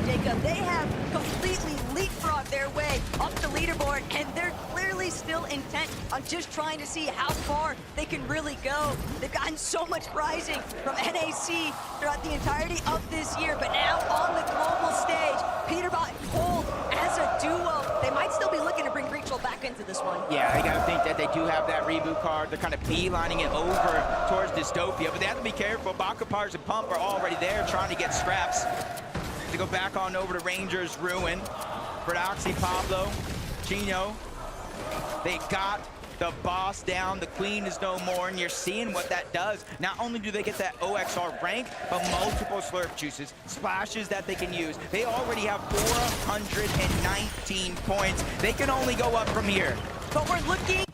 Jacob, they have completely leapfrogged their way up the leaderboard, and they're clearly still intent on just trying to see how far they can really go. They've gotten so much prizing from NAC throughout the entirety of this year, but now on the global stage, Peterbot and Cold as a duo, they might still be looking to bring Ritual back into this one. Yeah, you gotta think that they do have that reboot card. They're kind of beelining it over towards Dystopia, but they have to be careful. Bakapars and Pump are already there trying to get scraps. To go back on over to Rangers Ruin. Prodoxy, Pablo, Chino. They got the boss down. The queen is no more, and you're seeing what that does. Not only do they get that OXR rank, but multiple slurp juices, splashes that they can use. They already have 419 points. They can only go up from here. But we're looking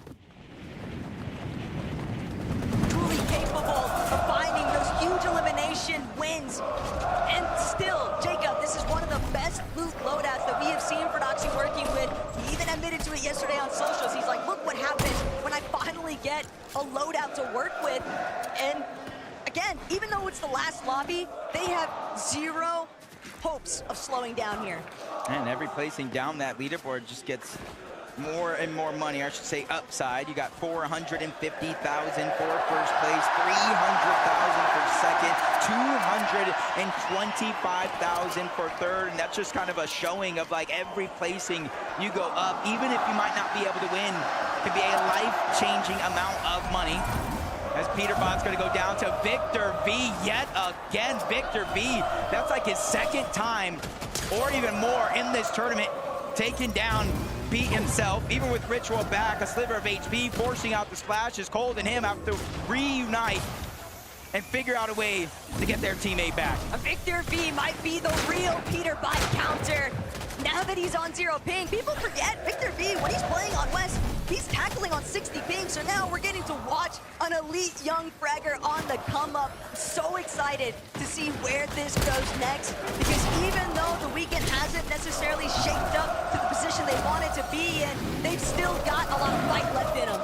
truly capable of finding those huge elimination wins. And still, Jacob, this is one of the best loot loadouts that we have seen Prodoxy working with. He even admitted to it yesterday on socials. He's like, look what happens when I finally get a loadout to work with. And again, even though it's the last lobby, they have 0 hopes of slowing down here. And every placing down that leaderboard just gets more and more money, I should say upside. You got 450,000 for first place, 300,000 for second, 225,000 for third, and that's just kind of a showing of like every placing you go up, even if you might not be able to win, can be a life-changing amount of money. As Peterbot's gonna go down to Victor V yet again. Victor V, that's like his second time or even more in this tournament, taking down Pete himself, even with Ritual back, a sliver of HP, forcing out the splashes. Cold and him have to reunite and figure out a way to get their teammate back. Victor V might be the real Peterbot counter. Now that he's on 0 ping, people forget Victor V, when he's playing on West, he's tackling on 60 ping, so now we're getting to watch an elite young fragger on the come up. So excited to see where this goes next, because even though the weekend hasn't necessarily shaped up to the position they wanted to be in, they've still got a lot of fight left in them.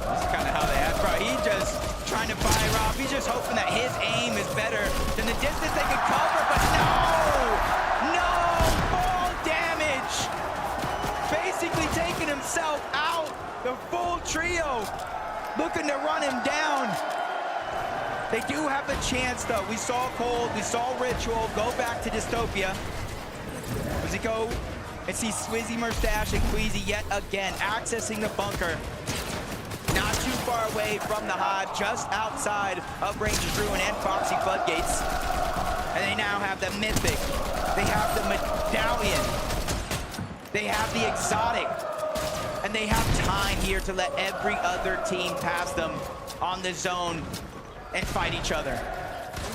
That's kind of how they act, bro. He just trying to fire off. He's just hoping that his aim is better than the distance they can cover, but no! Full damage! Basically taking himself out. The full trio looking to run him down. They do have the chance, though. We saw Cold, we saw Ritual go back to Dystopia. Does he go and see Swizzy, Mustache, and Queasy yet again accessing the bunker? Not too far away from the hive, just outside of Rangers Ruin and Foxy Floodgates. And they now have the Mythic. They have the Medallion. They have the Exotic. And they have time here to let every other team pass them on the zone and fight each other.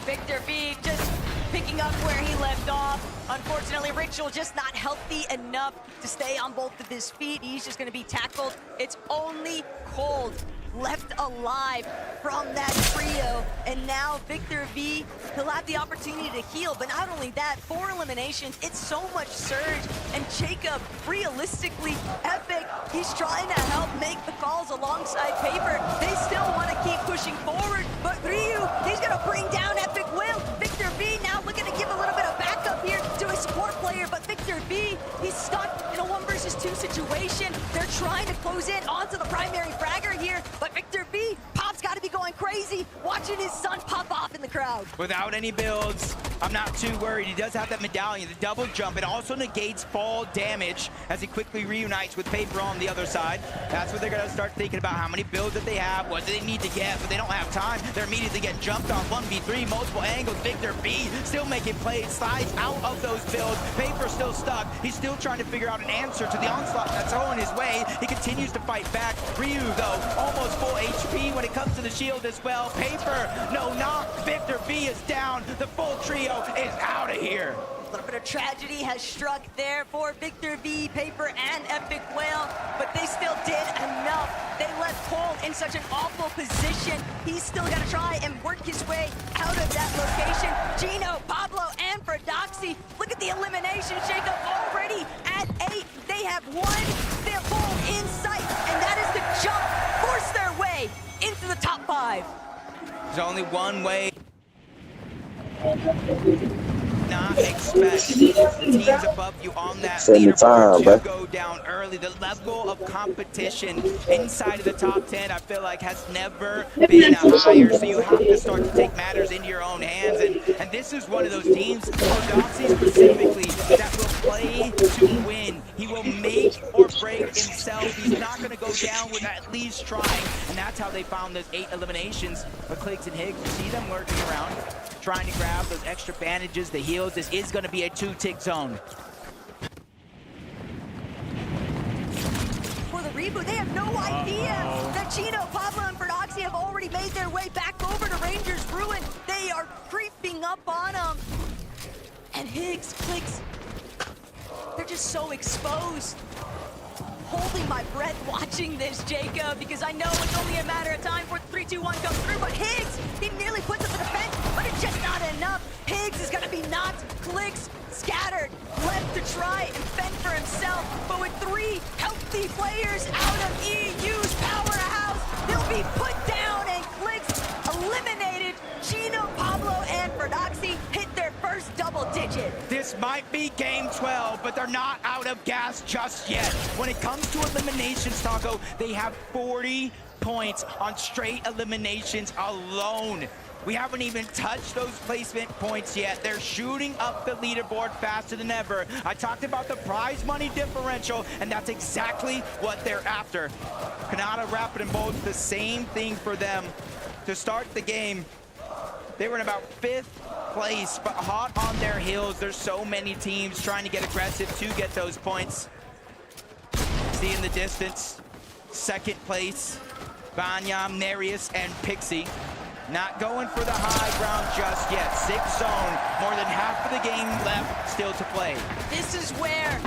Victor V just picking up where he left off. Unfortunately, Ritual just not healthy enough to stay on both of his feet. He's just going to be tackled. It's only Cold left alive from that trio, and now Victor V, he'll have the opportunity to heal, but not only that, 4 eliminations, it's so much surge, and Jacob, realistically, Epic, he's trying to help make the calls alongside Paper. They still want to keep pushing forward, but Ryu, he's going to bring down Epic Will. Victor V now looking to give a little bit of backup here to a support player, but Victor V, he's stuck in a 1 versus 2 situation. They're trying to close in onto the primary fragger here, but Victor V, Pop's got to be going crazy. watching his son pop off in the crowd. Without any builds, I'm not too worried. He does have that medallion, the double jump. It also negates fall damage as he quickly reunites with Paper on the other side. That's what they're gonna start thinking about, how many builds that they have, what do they need to get, but they don't have time. They're immediately getting jumped on 1v3, multiple angles. Victor B still making plays, slides out of those builds. Paper still stuck. He's still trying to figure out an answer to the onslaught that's thrown his way. He continues to fight back. Ryu, though, almost full HP when it comes to the shield as well. Paper, no knock. Victor B is down. The full trio is out of here. A little bit of tragedy has struck there for Victor V, Paper, and Epic Whale, but they still did enough. They left Cole in such an awful position. He's still got to try and work his way out of that location. Gino, Pablo, and Prodoxy. Look at the elimination shakeup already at 8. They have one full in sight, and that is to jump, force their way into the top 5. There's only one way. Not expect the teams above you on that leaderboard to go down early. The level of competition inside of the top 10, I feel like, has never been higher. So you have to start to take matters into your own hands. And this is one of those teams, Prodoxy specifically, that will play to win. He will make or break himself. He's not going to go down without at least trying. And that's how they found those 8 eliminations. But Clicks and Higgs, you see them lurking around, trying to grab those extra bandages, the heals. This is going to be a 2-tick zone. For the reboot, they have no idea that Chino, Pablo, and Prodoxy have already made their way back over to Rangers Ruin. They are creeping up on them. And Higgs, Clicks, they're just so exposed. Holding my breath watching this, Jacob, because I know it's only a matter of time before 3, 2, 1 comes through, but Higgs, he nearly puts up the defense, but it's just not enough. Higgs is gonna be knocked, Clicks, scattered, left to try and fend for himself, but with 3 healthy players out of EU's powerhouse, they'll be put down, and Clicks eliminated. Gino, Pablo, and Prodoxy hit their first double digit. This might be game 12, but they're not out of gas just yet. When it comes to eliminations, Taco, they have 40 points on straight eliminations alone. We haven't even touched those placement points yet. They're shooting up the leaderboard faster than ever. I talked about the prize money differential, and that's exactly what they're after. Canada, Rapid, and Bold, the same thing for them. To start the game, they were in about 5th place, but hot on their heels. There's so many teams trying to get aggressive to get those points. See in the distance, 2nd place, Banyam, Nereus, and Pixie. Not going for the high ground just yet. 6th zone, more than half of the game left still to play. This is where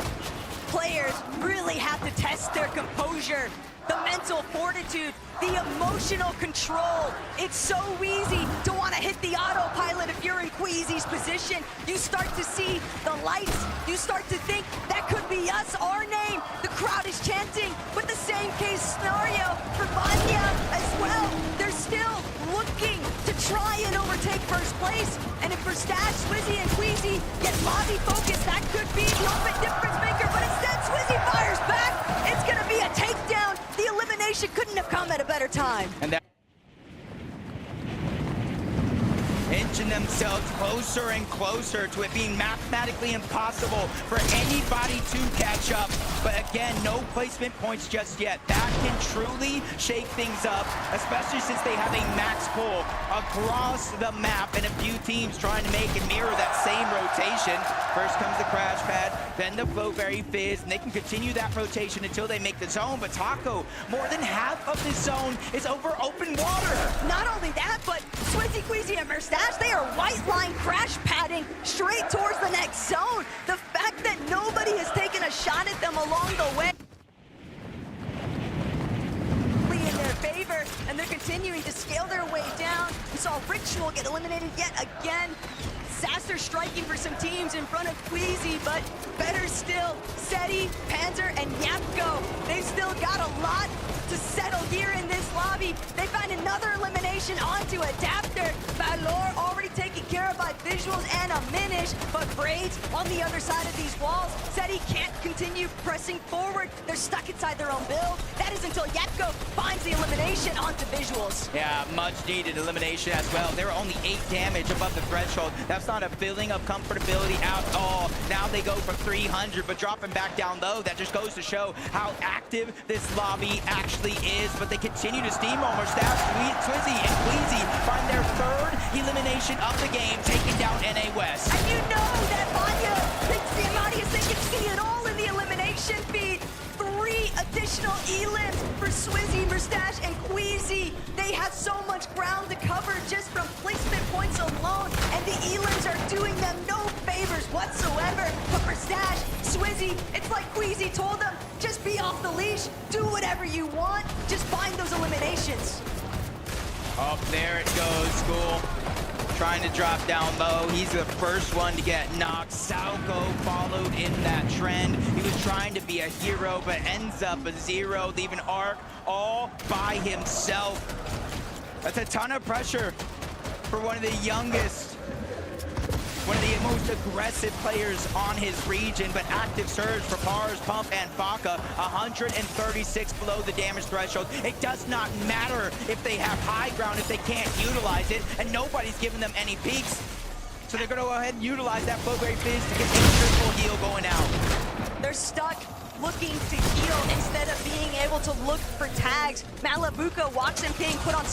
players really have to test their composure, the mental fortitude, the emotional control. It's so easy to want to hit the autopilot if you're in Queasy's position. You start to see the lights. You start to think, that could be us, our name. The crowd is chanting, but the same case scenario for Vanya as well. They're still looking to try and overtake first place. And if for Stash, Swizzy, and Queasy get Bobby focused, that could be the ultimate difference maker. But instead, Swizzy fires back. It's going to be a takedown. The elimination couldn't have come at a better time. And that inching themselves closer and closer to it being mathematically impossible for anybody to catch up. But again, no placement points just yet. That can truly shake things up, especially since they have a max pull across the map and a few teams trying to make and mirror that same rotation. First comes the crash pad, then the Flowberry Fizz, and they can continue that rotation until they make the zone. But Taco, more than half of the zone is over open water. Not only that, but Swizzy, Queasy, and Merstache, they are white line crash padding straight towards the next zone. The fact that nobody has taken a shot at them along the way in their favor, and they're continuing to scale their way down. We saw Ritual get eliminated yet again. Sasser striking for some teams in front of Queasy, but better still, Seti, Panzer, and Yapko. They've still got a lot to settle here in this lobby. They find another elimination onto Adapter. Valor already taken care of by by Visuals and a Minish, but Braids on the other side of these walls said he can't continue pressing forward. They're stuck inside their own build. That is until Yepko finds the elimination onto Visuals. Yeah, much needed elimination as well. They were only 8 damage above the threshold. That's not a feeling of comfortability at all. Now they go for 300, but dropping back down low, that just goes to show how active this lobby actually is. But they continue to steamroll. Mustache, Swizzy, and Queasy find their 3rd elimination of the game, taking down NA West. And you know that Vanya thinks the Amadeus, they can see it all in the elimination feed. 3 additional elims for Swizzy, Mustache, and Queasy. They have so much ground to cover just from placement points alone, and the elims are doing them no favors whatsoever. But Mustache, Swizzy, it's like Queasy told them, just be off the leash, do whatever you want, just find those eliminations. Oh, there it goes, School. Trying to drop down low. He's the first one to get knocked. Salco followed in that trend. He was trying to be a hero, but ends up a 0, leaving Arc all by himself. That's a ton of pressure for one of the youngest, one of the most aggressive players on his region, but active surge for Pars, Pump, and Faka. 136 below the damage threshold. It does not matter if they have high ground if they can't utilize it, and nobody's giving them any peaks. So they're gonna go ahead and utilize that Flowberry Fizz to get a triple heal going out. They're stuck looking to heal instead of being able to look for tags. Malabuka, Watch and Ping put on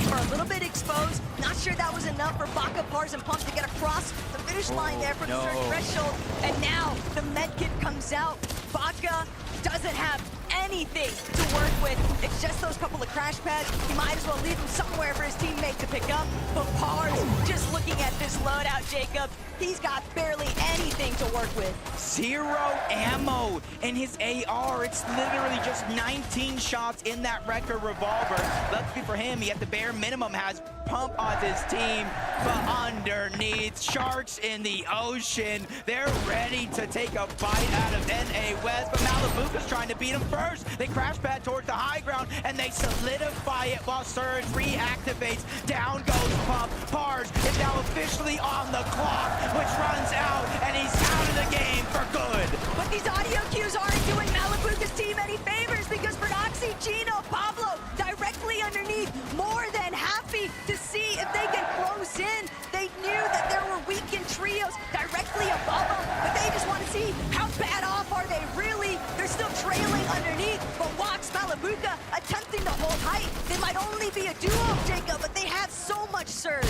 for a little bit exposed. Not sure that was enough for Baka, Pars, and Pump to get across the finish line there for the third threshold. And now the med kit comes out. Baka doesn't have anything to work with. It's just those couple of crash pads. He might as well leave them somewhere for his teammate to pick up. But Pars, just looking at this loadout, Jacob, he's got barely anything to work with. 0 ammo in his AR. It's literally just 19 shots in that Wrecker revolver. Luckily for him, he at the bare minimum has Pump on his team, but underneath, sharks in the ocean. They're ready to take a bite out of NA West, but Malabuka's trying to beat him first. They crash pad towards the high ground, and they solidify it while Surge reactivates. Down goes Pump. Pars is now officially on the clock, which runs out, and he's out of the game for good. But these audio cues aren't doing Malabuka's team any favors, because Verdoxy, Gino, Pablo directly underneath, more than happy to see if they can close in. They knew that there were weakened trios directly above them, but they just want to see how bad off are they really. They're still trailing underneath, but watch Malabuka attempting to hold height. They might only be a duo, Jacob, but they have so much surge.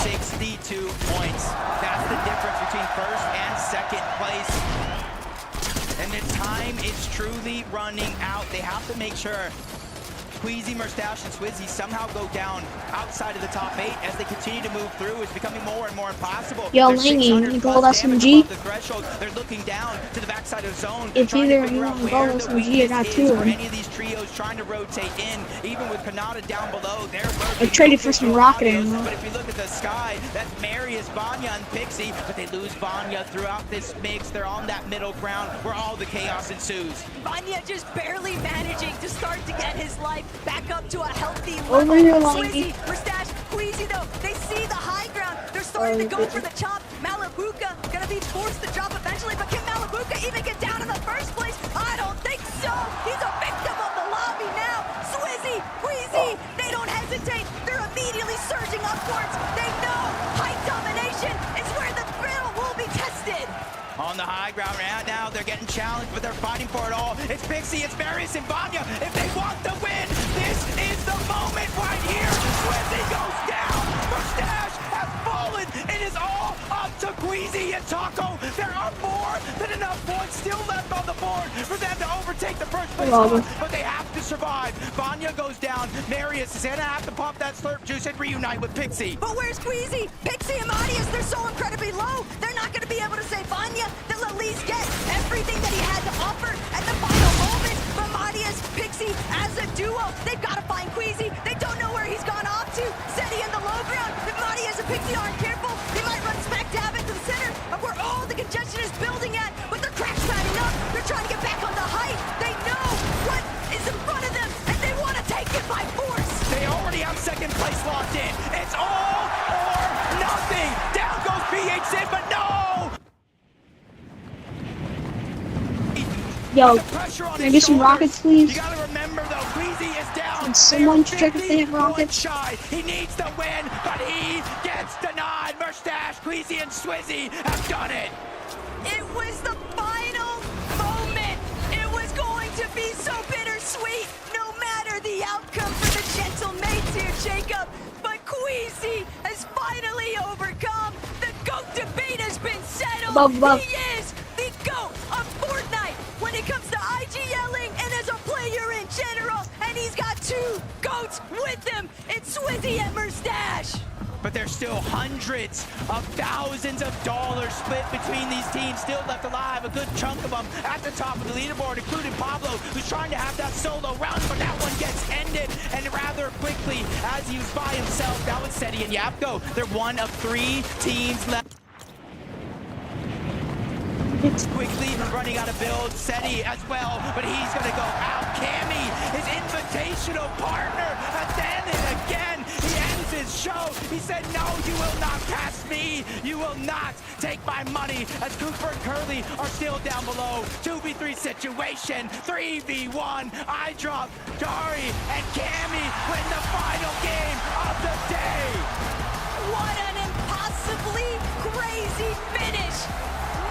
62 points. That's the difference between first and second place. And the time is truly running out. They have to make sure Queasy, Mustache, and Swizzy somehow go down outside of the top 8 as they continue to move through. It's becoming more and more impossible. Yo, Langy, you gold SMG? The threshold. They're looking down to the backside of the zone. If either you want gold SMG, I got 2 of them. Any of these trios trying to rotate in, even with Kanata down below, they're I traded for some rocket ammo. But if you look at the sky, that's Marius, Vanya, and Pixie, but they lose Vanya throughout this mix. They're on that middle ground where all the chaos ensues. Vanya just barely managing to start to get his life back up to a healthy Over level. here, Langy. Swizzy, Mustache, Queasy though, they see the high ground. They're starting to go for the chop. Malabuka gonna be forced to drop eventually, but can Malabuka even get down in the first place? I don't think so. He's a victim of the lobby now. Swizzy, Queasy, they don't hesitate. They're immediately surging upwards. They know height domination is where the thrill will be tested. On the high ground right now, they're getting challenged, but they're fighting for it all. It's Pixie, it's Marius, and Vanya. If they want to win, this is the moment right here. Swizzy goes down. Mustache has fallen. It is all up to Queasy and Taco. There are more than enough points still left on the board for them to overtake the first place spot, but they have to survive. Vanya goes down. Marius is gonna have to pop that slurp juice and reunite with Pixie. But where's Queasy? Pixie and Marius, they're so incredibly low. They're not gonna be able to save Vanya. They'll at least get everything that he had to offer at the final moment. But Marius, Pixie, as a duo, they've got to find Queasy. They don't know where he's gone off to. Seti in the low ground. If Marius and Pixie aren't careful, they might run smack dab into the center of where all the congestion is building at. But they're crash padding up. They're trying to get back on the height. They know what is in front of them, and they want to take it by force. They already have second place locked in. It's all Yo, Put the pressure on can I his get some shoulders. rockets, please? You gotta remember though, Queasy is down. Can someone They are check if they have 51 rockets? shy. He needs to win, but he gets denied. Mustache, Queasy, and Swizzy have done it. It was the final moment. It was going to be so bittersweet, no matter the outcome for the gentle mates here, Jacob. But Queasy has finally overcome. The GOAT debate has been settled. Above. He is the GOAT of Fortnite when it comes to IG yelling and as a player in general. And he's got two GOATs with him. It's Swizzy and Mustache. But there's still hundreds of thousands of dollars split between these teams still left alive. A good chunk of them at the top of the leaderboard, including Pablo, who's trying to have that solo round, but that one gets ended, and rather quickly as he was by himself. That was Seti and Yapko. They're one of 3 teams left. Quickly running out of build, Seti as well, but he's gonna go out. Cammy, his invitational partner, and then and again, he ends his show. He said, no, you will not pass me. You will not take my money, as Cooper and Curly are still down below. 2v3 situation, 3v1. I drop Dari and Cammy win the final game of the day. What an impossibly crazy finish.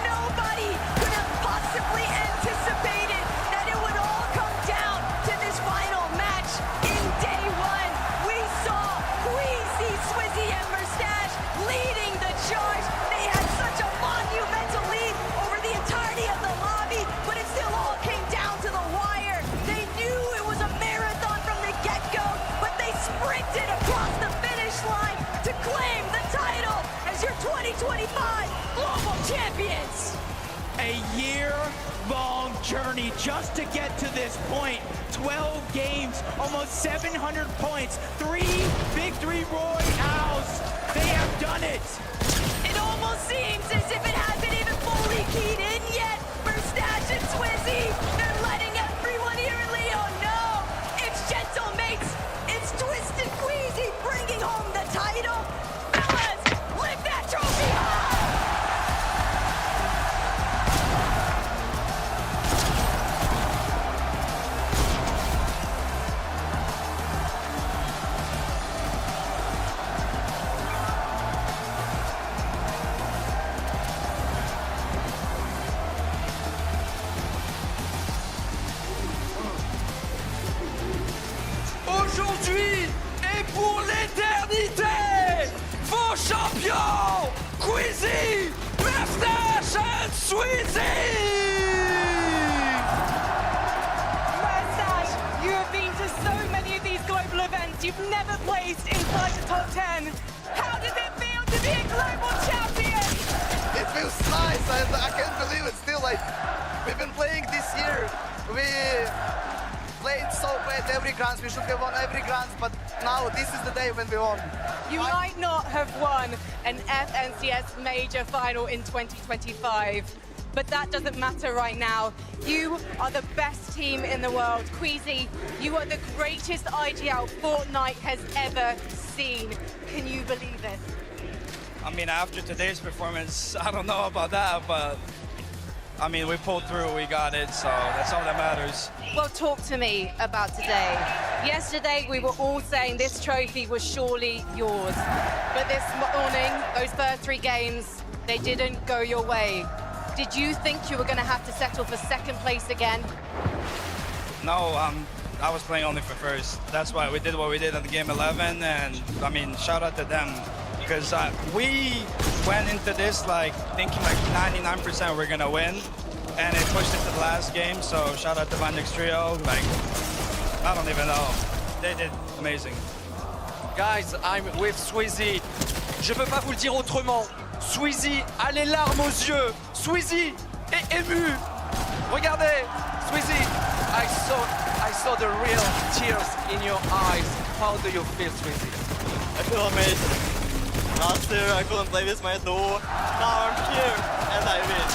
Nobody could have possibly anticipated that it would all come down to this final match. In day one, we saw Queasy, Swizzy, and Mustache leading the charge. They had such a monumental lead over the entirety of the lobby, but it still all came down to the wire. They knew it was a marathon from the get-go, but they sprinted across the finish line to claim the title as your 2025 global champions. A year-long journey just to get to this point. 12 games, almost 700 points, 3 victory royales. They have done it. It almost seems as if it hasn't even fully keyed in yet. Mustache and Swizzy, they're letting everyone here in Leo know. It's gentle mates. It's Twisted Queasy bringing home the title. Fellas, lift that trophy high. Aujourd'hui et pour l'éternité, vos champions, Queasy, Mustache and Swizzy! Mustache, you have been to so many of these global events. You've never placed inside the top 10. How does it feel to be a global champion? It feels nice, and I can't believe it still. Like, we've been playing this year. We played so bad every grand. We should have won every grand, but now this is the day when we won. You might not have won an FNCS major final in 2025, but that doesn't matter right now. You are the best team in the world. Queasy, you are the greatest IGL Fortnite has ever seen. Can you believe it? I mean, after today's performance, I don't know about that, but I mean, we pulled through, we got it, so that's all that matters. Well, talk to me about today. Yesterday, we were all saying this trophy was surely yours. But this morning, those first 3 games, they didn't go your way. Did you think you were going to have to settle for second place again? No, I was playing only for first. That's why we did what we did at the game 11, and I mean, shout out to them. Because we went into this like thinking like 99% we're gonna win, and it pushed it to the last game. So shout out to Vandix Trio. Like, I don't even know. They did amazing. Guys, I'm with Swizzy. Je peux pas vous le dire autrement. Swizzy a les larmes aux yeux. Swizzy est ému. Regardez, Swizzy. I saw the real tears in your eyes. How do you feel, Swizzy? I feel amazing. Last year I couldn't play with my duo. Now I'm here and I win.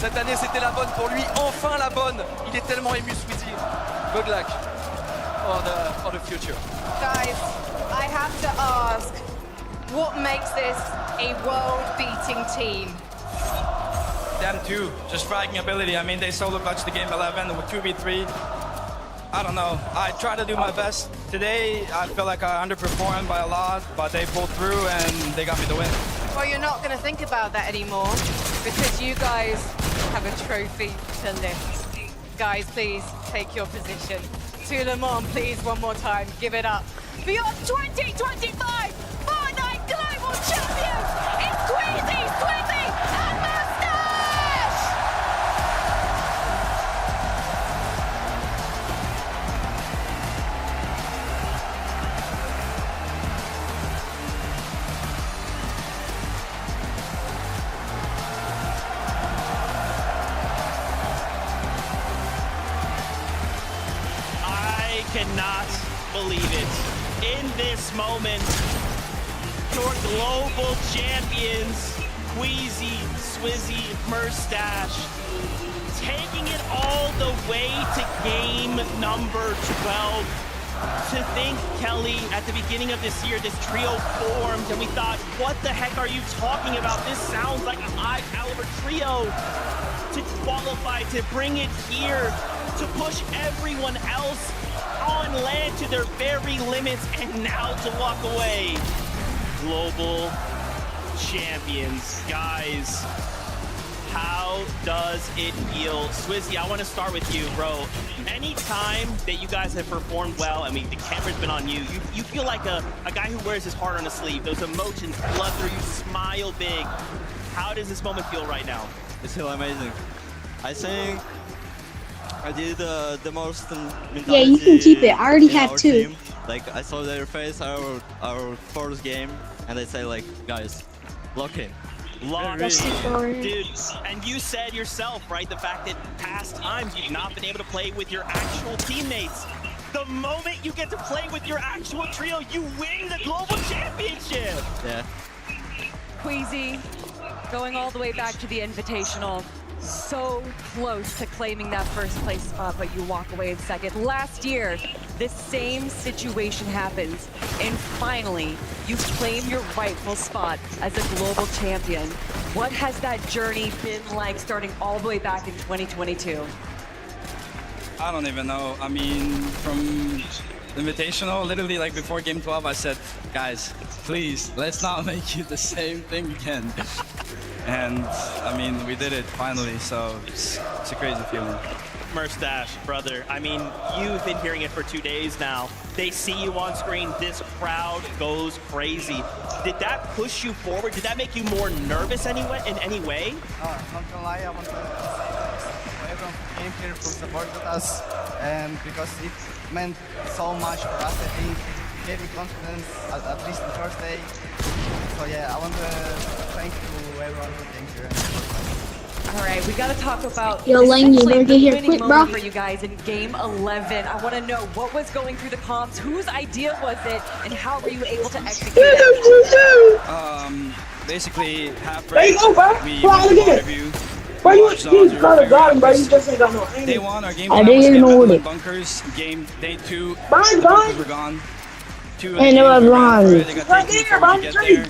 Cette année c'était la bonne pour lui, enfin la bonne. Il est tellement ému, Swizzy. Good luck for the future. Guys, I have to ask, what makes this a world-beating team? them too. Just fragging ability. I mean, they solo clutched the game 11 with 2v3. I don't know. I try to do my best. Today, I feel like I underperformed by a lot, but they pulled through and they got me the win. Well, you're not going to think about that anymore because you guys have a trophy to lift. Guys, please take your position. To Le Mans, please, one more time, give it up. For your 2025 Fortnite Global Champions, it's Queasy, Swizzy, and Mustache! I cannot believe it. In this moment, your global champions, Queasy, Swizzy, Mustache, taking it all the way to game number 12. To think, Kelly, at the beginning of this year, this trio formed, and we thought, what the heck are you talking about? This sounds like a high-caliber trio. To qualify, to bring it here, to push everyone else on land to their very limits, and now to walk away. Global champions. Guys, how does it feel? Swizzy, I want to start with you, bro. Anytime that you guys have performed well, I mean, the camera's been on you, you feel like a guy who wears his heart on his sleeve. Those emotions flood through you, smile big. How does this moment feel right now? It's still amazing. I think I did the most mentality. Yeah, you can keep it. I already in have our two. team. Like, I saw their face our first game, and they say like, guys, lock in. Lock That's the story. Dude, and you said yourself, right, the fact that past times you've not been able to play with your actual teammates. The moment you get to play with your actual trio, you win the global championship. Yeah. Queasy, going all the way back to the Invitational, so close to claiming that first place spot, but you walk away in second. Last year, this same situation happens, and finally, you claim your rightful spot as a global champion. What has that journey been like starting all the way back in 2022? I don't even know. I mean, from Invitational, literally like before game 12, I said, guys, please, let's not make it the same thing again. And I mean, we did it finally, so it's a crazy feeling. Mustache, brother, I mean, you've been hearing it for 2 days now. They see you on screen, this crowd goes crazy. Did that push you forward? Did that make you more nervous in any way? Not gonna lie, I want to say everyone who came here who supported us, and because it meant so much for us, I think it gave me confidence, at least the first day. So yeah, I want to thank you everyone who came here. All right, we got to talk about Yo, Lang, you better get here winning quick, moment bro. for you guys in game 11. I want to know what was going through the comms, whose idea was it, and how were you able to execute it? Basically, half break, we interview. Why you got him, bro? You just ain't got no aim. Day one, our game I plan didn't was even know game it. bunkers. Day two, Behind, the bunkers were gone. Ain't no behind. They got taken before we get there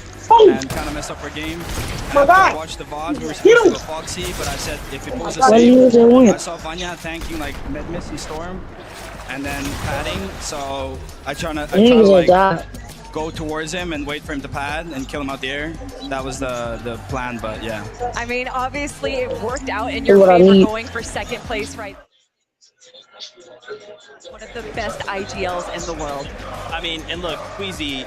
and kind of messed up our game. After I watched the VOD, we were supposed to go Foxy, but I said if it pulls a save, I saw Vanya tanking like Missy Storm and then padding, so I try to like go towards him and wait for him to pad and kill him out the air. That was the plan, but yeah. I mean, obviously it worked out in your favor going for second place, right? One of the best IGLs in the world. I mean, and look, Queasy,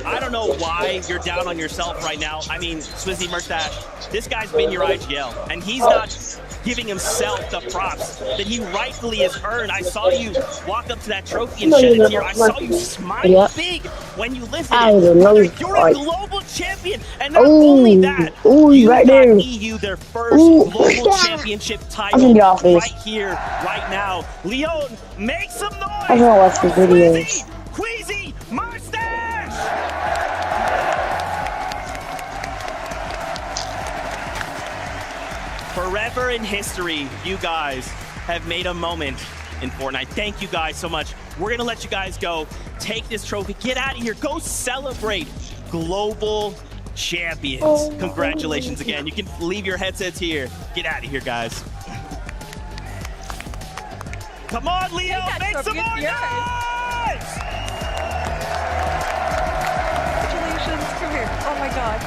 I don't know why you're down on yourself right now. I mean, Swizzy Mustache, this guy's been your IGL, and he's not giving himself the props that he rightfully has earned. I saw you walk up to that trophy and shed a tear. I saw you smile big when you lifted it. You're a global champion, and not only that, you got EU their first global championship title right here, right now. Leon, make some noise! I'm gonna watch the videos. Queasy Mustache! Forever in history, you guys have made a moment in Fortnite. Thank you guys so much. We're gonna let you guys go. Take this trophy, get out of here, go celebrate global champions. Oh, Congratulations again. You can leave your headsets here. Get out of here, guys. Come on, Leo, make some more noise! Congratulations. Come here. Oh my God.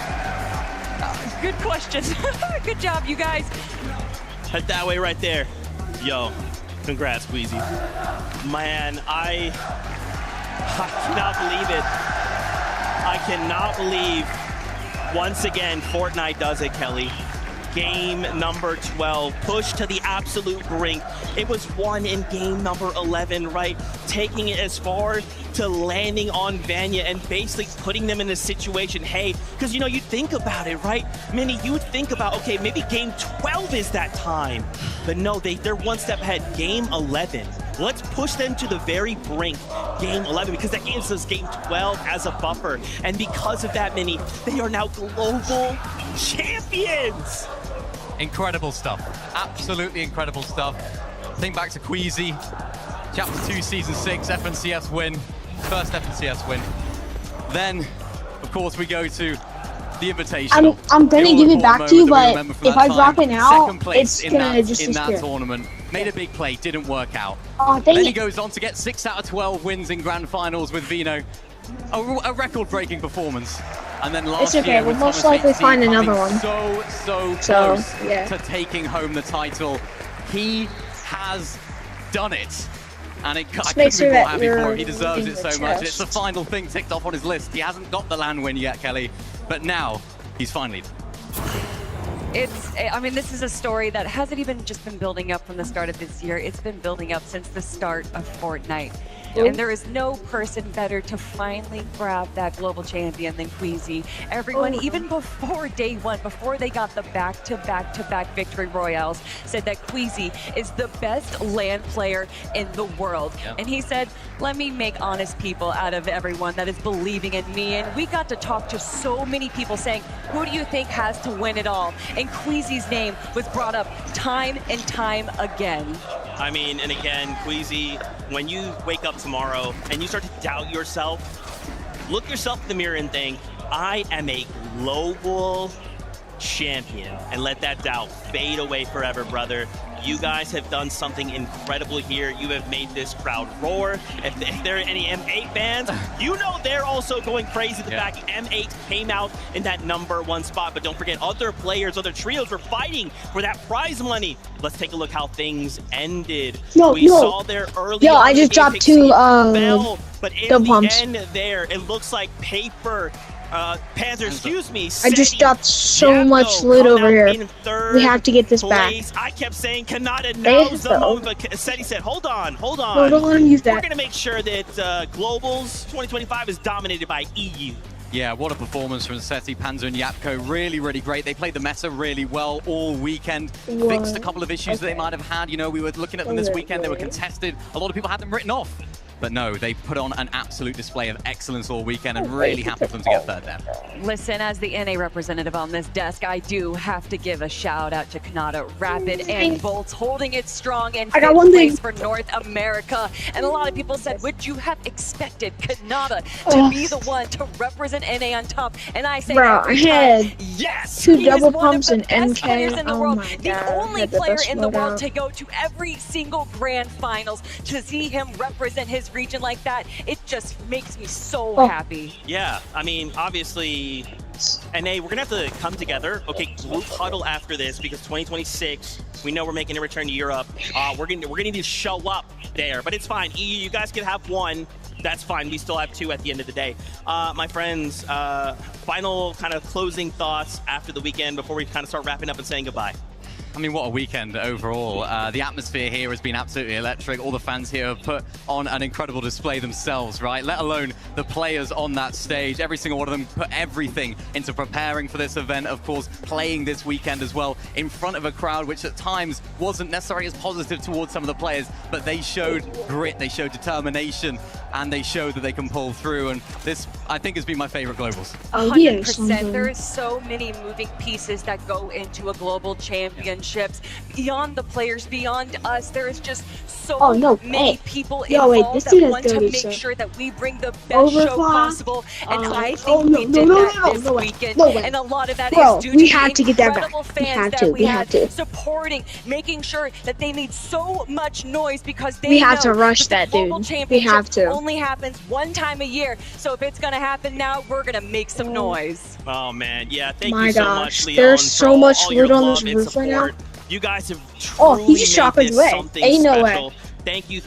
Good questions. Good job, you guys. Head that way right there. Yo, congrats, Queasy. Man, I cannot believe it. I cannot believe, once again, Fortnite does it, Kelly. Game number 12, pushed to the absolute brink. It was won in game number 11, right? Taking it as far to landing on Vanya and basically putting them in a situation, hey, because, you know, you think about it, right? Minnie, you would think about, okay, maybe game 12 is that time. But no, they're one step ahead. Game 11. Let's push them to the very brink, game 11, because that gives us game 12 as a buffer. And because of that, Minnie, they are now global champions. Incredible stuff. Absolutely incredible stuff. Think back to Queasy, Chapter 2, Season 6, FNCS win. First FNCS win. Then, of course, we go to the Invitational. I'm gonna give it back to you, but if I drop it now, Second place it's gonna just in that disappear. tournament. Made a big play, didn't work out. Oh, dang Then he it. goes on to get 6 out of 12 wins in grand finals with Vino. A record-breaking performance. And then last It's okay, year we'll with most Thomas likely HD find coming another one. So So, close yeah. to taking home the title. He has done it. And I couldn't make be sure more that happy you're for him. He deserves moving it so the much. And it's the chest. final thing ticked off on his list. He hasn't got the LAN win yet, Kelly. But now, he's finally I mean, this is a story that hasn't even just been building up from the start of this year. It's been building up since the start of Fortnite. Ooh. And there is no person better to finally grab that global champion than Queasy. Everyone, even before day one, before they got the back-to-back victory royales, said that Queasy is the best LAN player in the world. Yep. And he said, let me make honest people out of everyone that is believing in me. And we got to talk to so many people saying, who do you think has to win it all? And Queasy's name was brought up time and time again. I mean, and again, Queasy, when you wake up tomorrow and you start to doubt yourself, look yourself in the mirror and think, I am a global champion, and let that doubt fade away forever, brother. You guys have done something incredible here. You have made this crowd roar. If there are any M8 fans, you know they're also going crazy. The fact M8 came out in that #1 spot, but don't forget other players, other trios were fighting for that prize money. Let's take a look how things ended. We saw there early on I just dropped two fell, but in dub the pumps. end there, it looks like Paper Panzer, excuse me. I just dropped so much loot over here. We have to get this back. I kept saying Kanata now's the moment, but Seti said, hold on. No, don't let him use that. We're going to make sure that Globals 2025 is dominated by EU. Yeah, what a performance from Seti, Panzer, and Yapko. Really, really great. They played the meta really well all weekend. Fixed a couple of issues that they might have had. You know, we were looking at them this weekend. They were contested. A lot of people had them written off. But no, they put on an absolute display of excellence all weekend, and really happy for them to get third down. Listen, as the NA representative on this desk, I do have to give a shout out to Kanata. Rapid and Bolts holding it strong and fifth place for North America. And a lot of people said, would you have expected Kanata to be the one to represent NA on top? And I say, bro, I had yes, two he is double one of pumps the and best MK. players in the world. My The God, only had the player best in the world loadout. to go to every single grand finals. To see him represent his region like that, it just makes me so happy. Yeah, I mean, obviously, NA, we're gonna have to come together. Okay, group huddle after this, because 2026, we know we're making a return to Europe. We're gonna need to show up there, but it's fine. EU, you guys can have one. That's fine. We still have two at the end of the day. My friends, final kind of closing thoughts after the weekend before we kind of start wrapping up and saying goodbye. I mean, what a weekend overall. The atmosphere here has been absolutely electric. All the fans here have put on an incredible display themselves, right? Let alone the players on that stage. Every single one of them put everything into preparing for this event, of course, playing this weekend as well in front of a crowd, which at times wasn't necessarily as positive towards some of the players, but they showed grit, they showed determination. and they show that they can pull through. And this, I think, has been my favorite globals. 100%. There is so many moving pieces that go into a global championships. Beyond the players, beyond us, there is just so many people involved that want to make sure that we bring the best show possible. And I think we did that this weekend. And a lot of that is due to the incredible fans that we had supporting, making sure that they made so much noise because they know to rush that, dude. We have to. Only happens one time a year. So if it's gonna happen now, we're gonna make some noise. Oh man, yeah, thank you so much, Leon. There's so much loot on this roof right now. You guys have truly he just shot his way. Ain't no way. Thank you.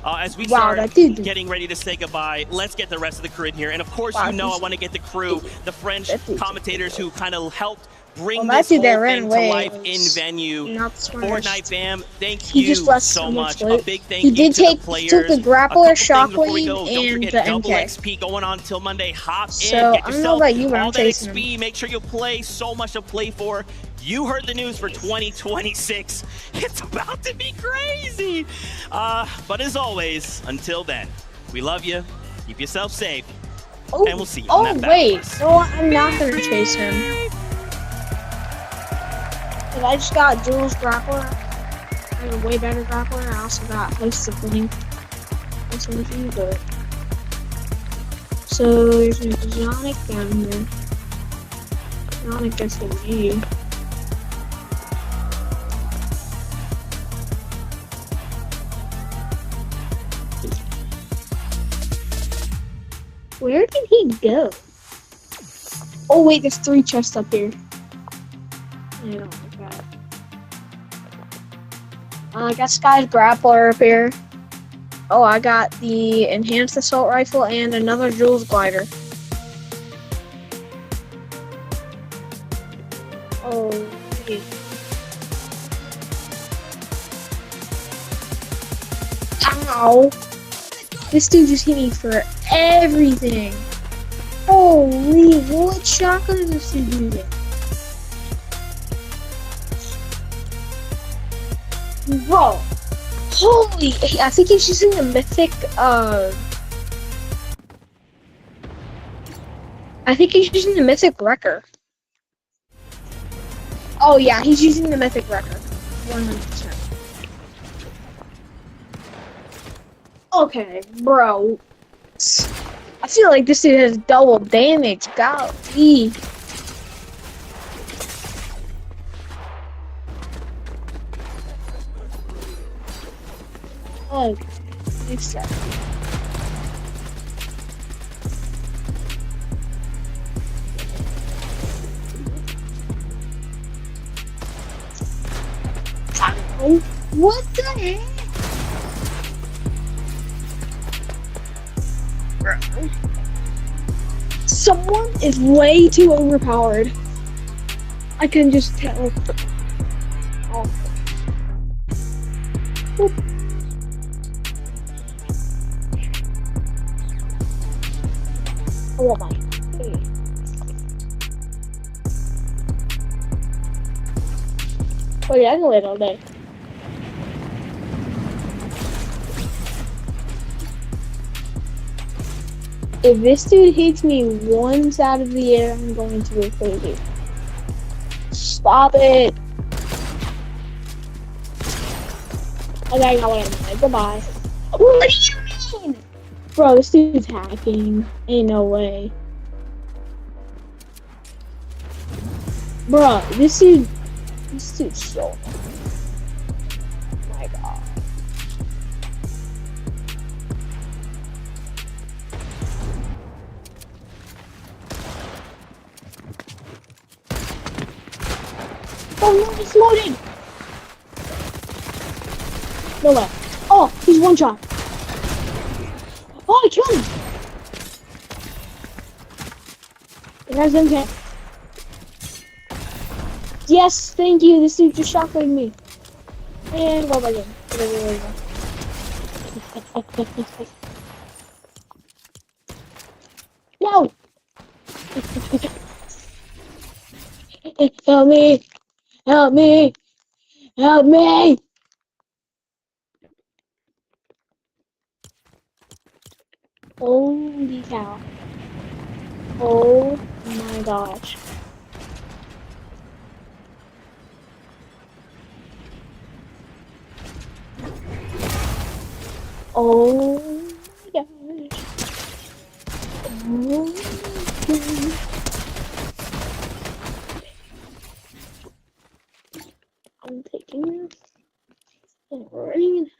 As we start getting ready to say goodbye, let's get the rest of the crew in here. And of course, I want to get the crew, the French commentators who kind of helped bring this whole thing to life in venue. Fortnite fam, thank you so much. A big thank you to the players. He took the grappler, shockwave, don't and forget the double MK. XP going on till Monday. Hop in, So, get I don't know yourself about you, but I'm all that chasing XP. Make sure you play. So much to play for. You heard the news for 2026. It's about to be crazy. But as always, until then, we love you. Keep yourself safe. And we'll see you on that battle course. No, I'm not gonna chase him. I just got Jules grappler. I have a way better grappler. I also got hosts of winning. That's one thing, but so there's an exotic down here. Exotic gets the G. Where did he go? Oh wait, there's 3 chests up here. I don't like that. I got Sky's grappler up here. Oh, I got the enhanced assault rifle and another Jules glider. Oh, geez. Ow! This dude just hit me for everything. Holy, what shotgun is this dude using? Bro, holy, I think he's using the mythic, I think he's using the mythic wrecker. Oh yeah, he's using the mythic wrecker. 100%. Okay, bro. I feel like this dude has double damage. Golly. Oh, next step. Oh, what the heck? Someone is way too overpowered. I can just tell. Oh. Oop. Oh my. Oh yeah, I can wait all day. If this dude hits me once out of the air, I'm going to go crazy. Stop it. Okay, I got what I wanted. Goodbye. What do you mean? Bro, this dude's hacking. Ain't no way. Bro, this dude's so... Oh my god. Oh no, it's loaded! No way. Oh, he's one shot. Oh, I killed him! It has MK. Yes, thank you. This dude just shotgunned me. And go back in. No! Help me! Help me! Help me! Holy cow. Oh my gosh. Oh my gosh. Oh my goodness. I'm taking this and running.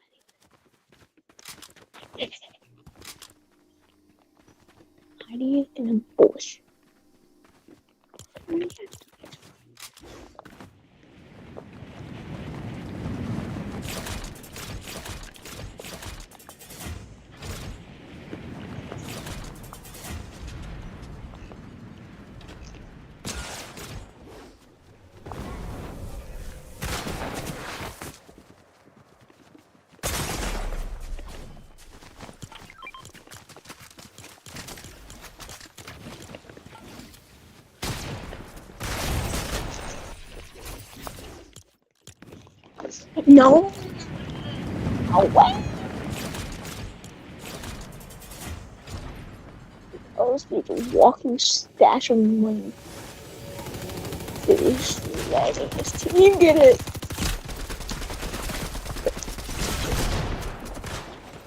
Hiding in a bush. No. Away. Those people walking stash of money. Finish letting this team get it.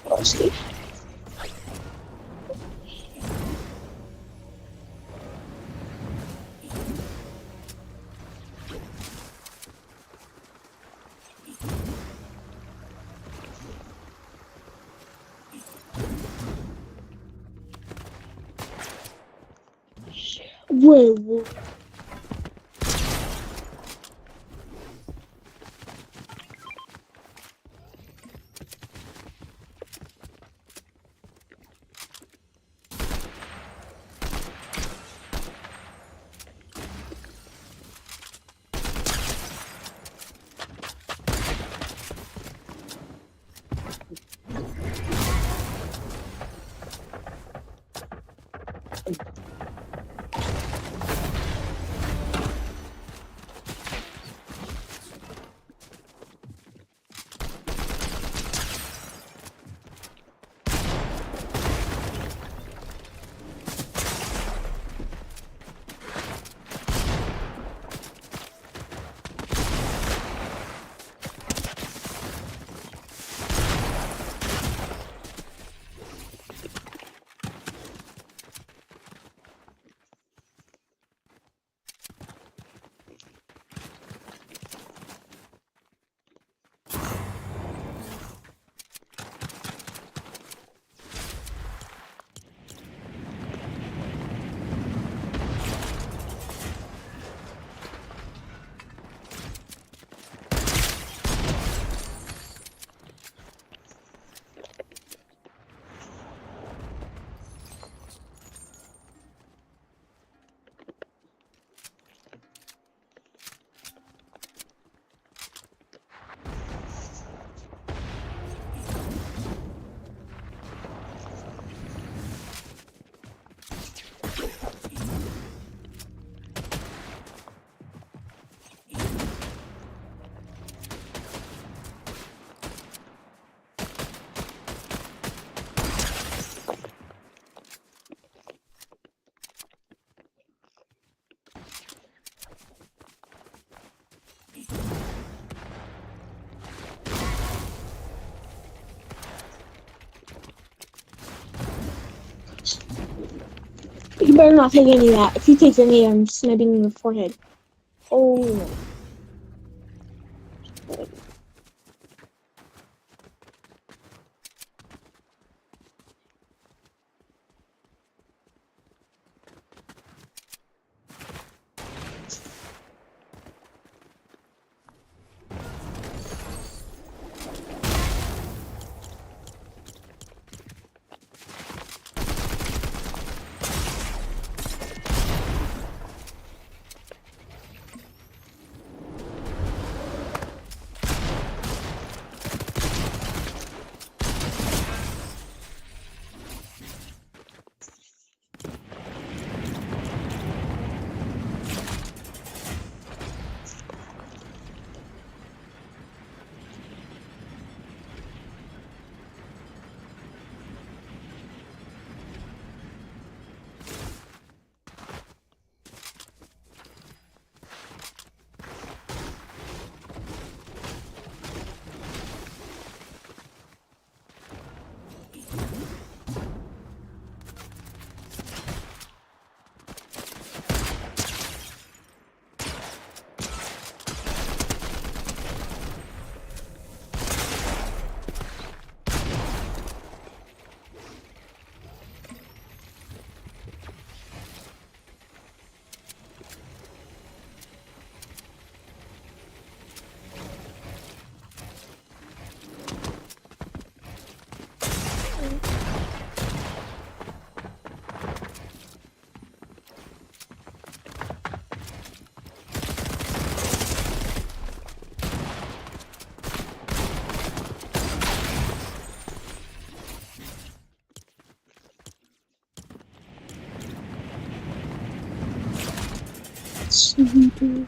Oh, see. Whoa. You better not take any of that. If you take any, I'm sniping in the forehead. Oh. Sweeter.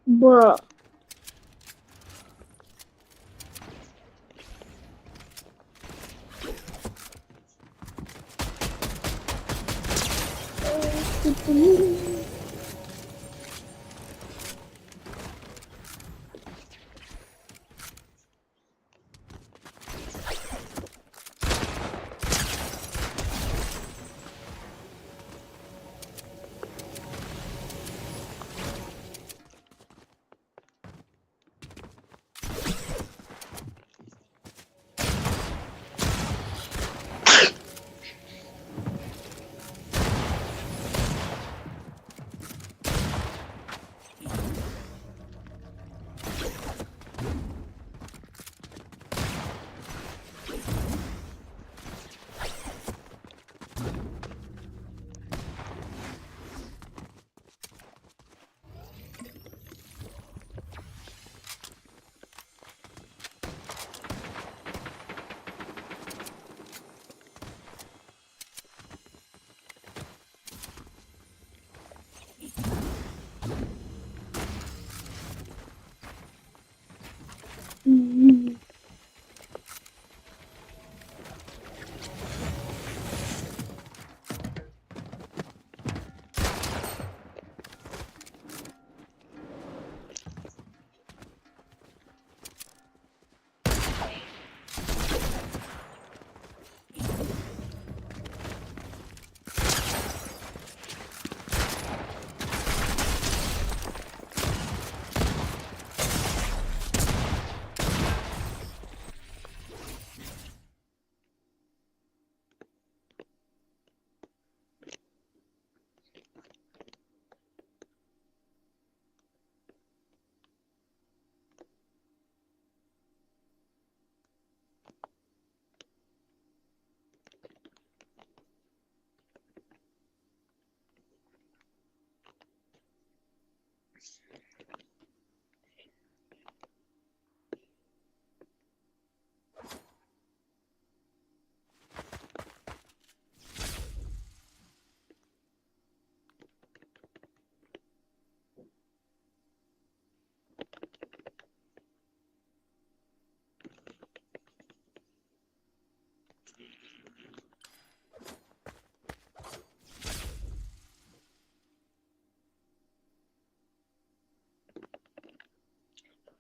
Bruh.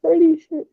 Holy shit.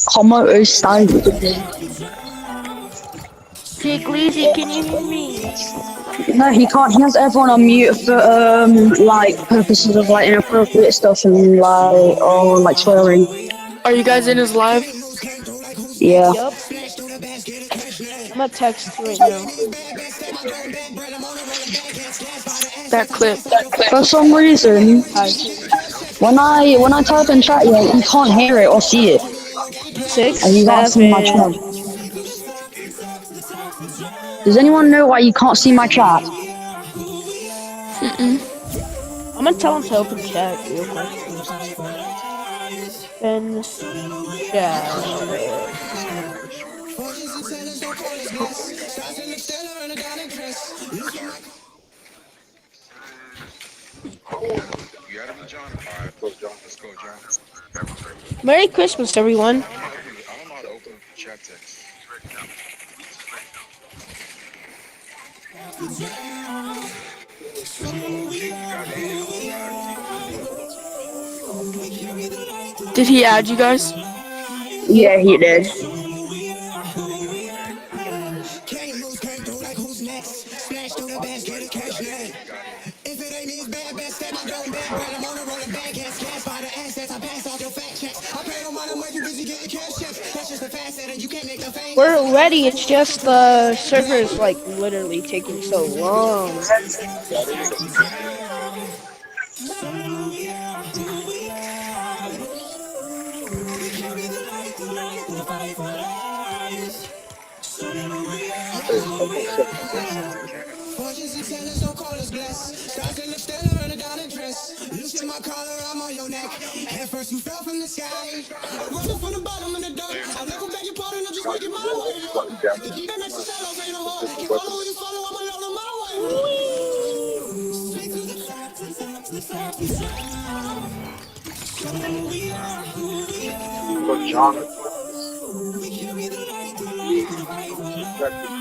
Komodo style. Hey, Gleezy, can you hear me? No, he can't. He has everyone on mute for like purposes of like inappropriate stuff and like or like swearing. Are you guys in his live? Yeah. Yup. I'm gonna text you right now. That clip. For some reason, when I type in chat, yeah, you can't hear it or see it. 6, And you can't see my 7. chat. Does anyone know why you can't see my chat? I'm gonna tell him to open chat real quick. Open chat. Merry Christmas, everyone. Did he add you guys? Yeah, he did. We're ready. It's just the server is like literally taking so long. Fortunes and tellers don't call us blessed. Stars in the stellar and a diamond dress. Loosen my collar, I'm on your neck. Head first, you fell from the sky. I rose up from the bottom of the dark. I'll never beg your pardon, I'm just making my way up. The deep that makes the shallows ain't no hard. Can follow who you follow, I'm alone on my way. Straight to the top, to the top, to the top, to the top. So we are who we are. We carry the light, the light, the light, the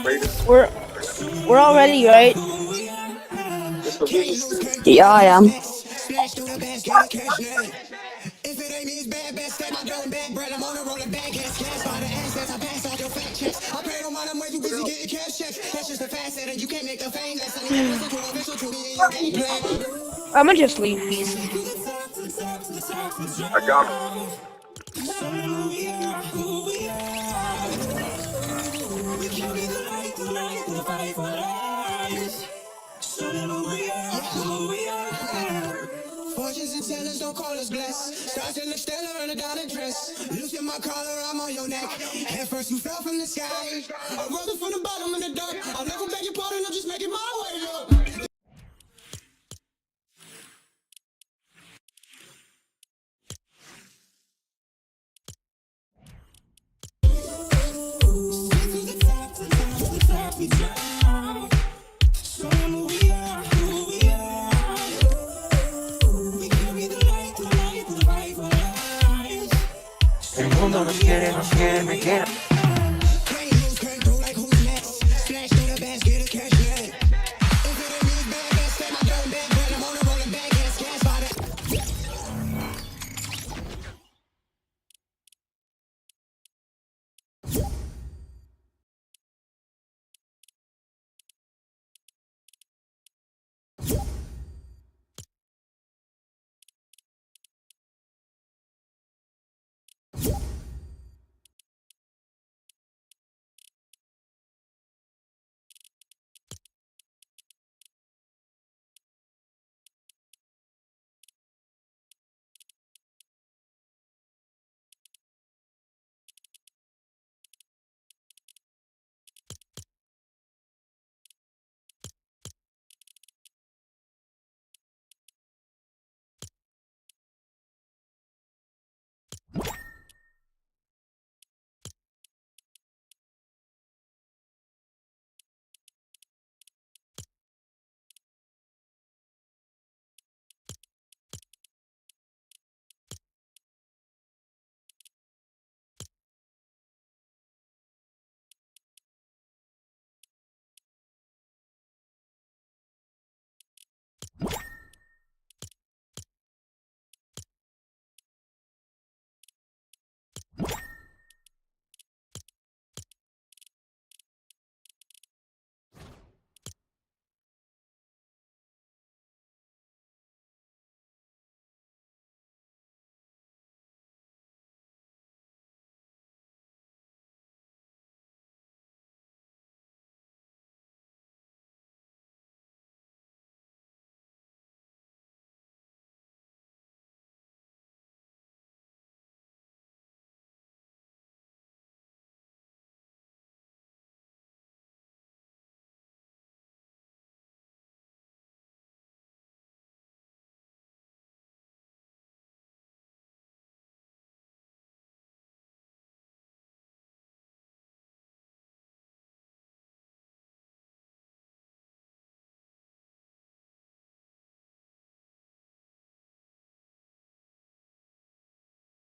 light. We're all ready, right? Yeah, I am. If it ain't me, it's bad, bad, step my dough back, bread, I'm on a roller back, gas, gas, by the assets, I pass off your fact checks. I pay no mind, I'm way too busy getting cash checks. That's just a fast set, and you can't make the fame less. I need to listen to a visual to me in your gameplay. I'm gonna just leave these. I got him. Fortunes and tellers don't call us blessed. Stars in the stellar and a diamond dress. Loosen my collar, I'm on your neck. Head first, you fell from the sky. I rose up from the bottom of the dark. I'll never beg your pardon, I'm just making my way up. El mundo nos quiere, me quiere.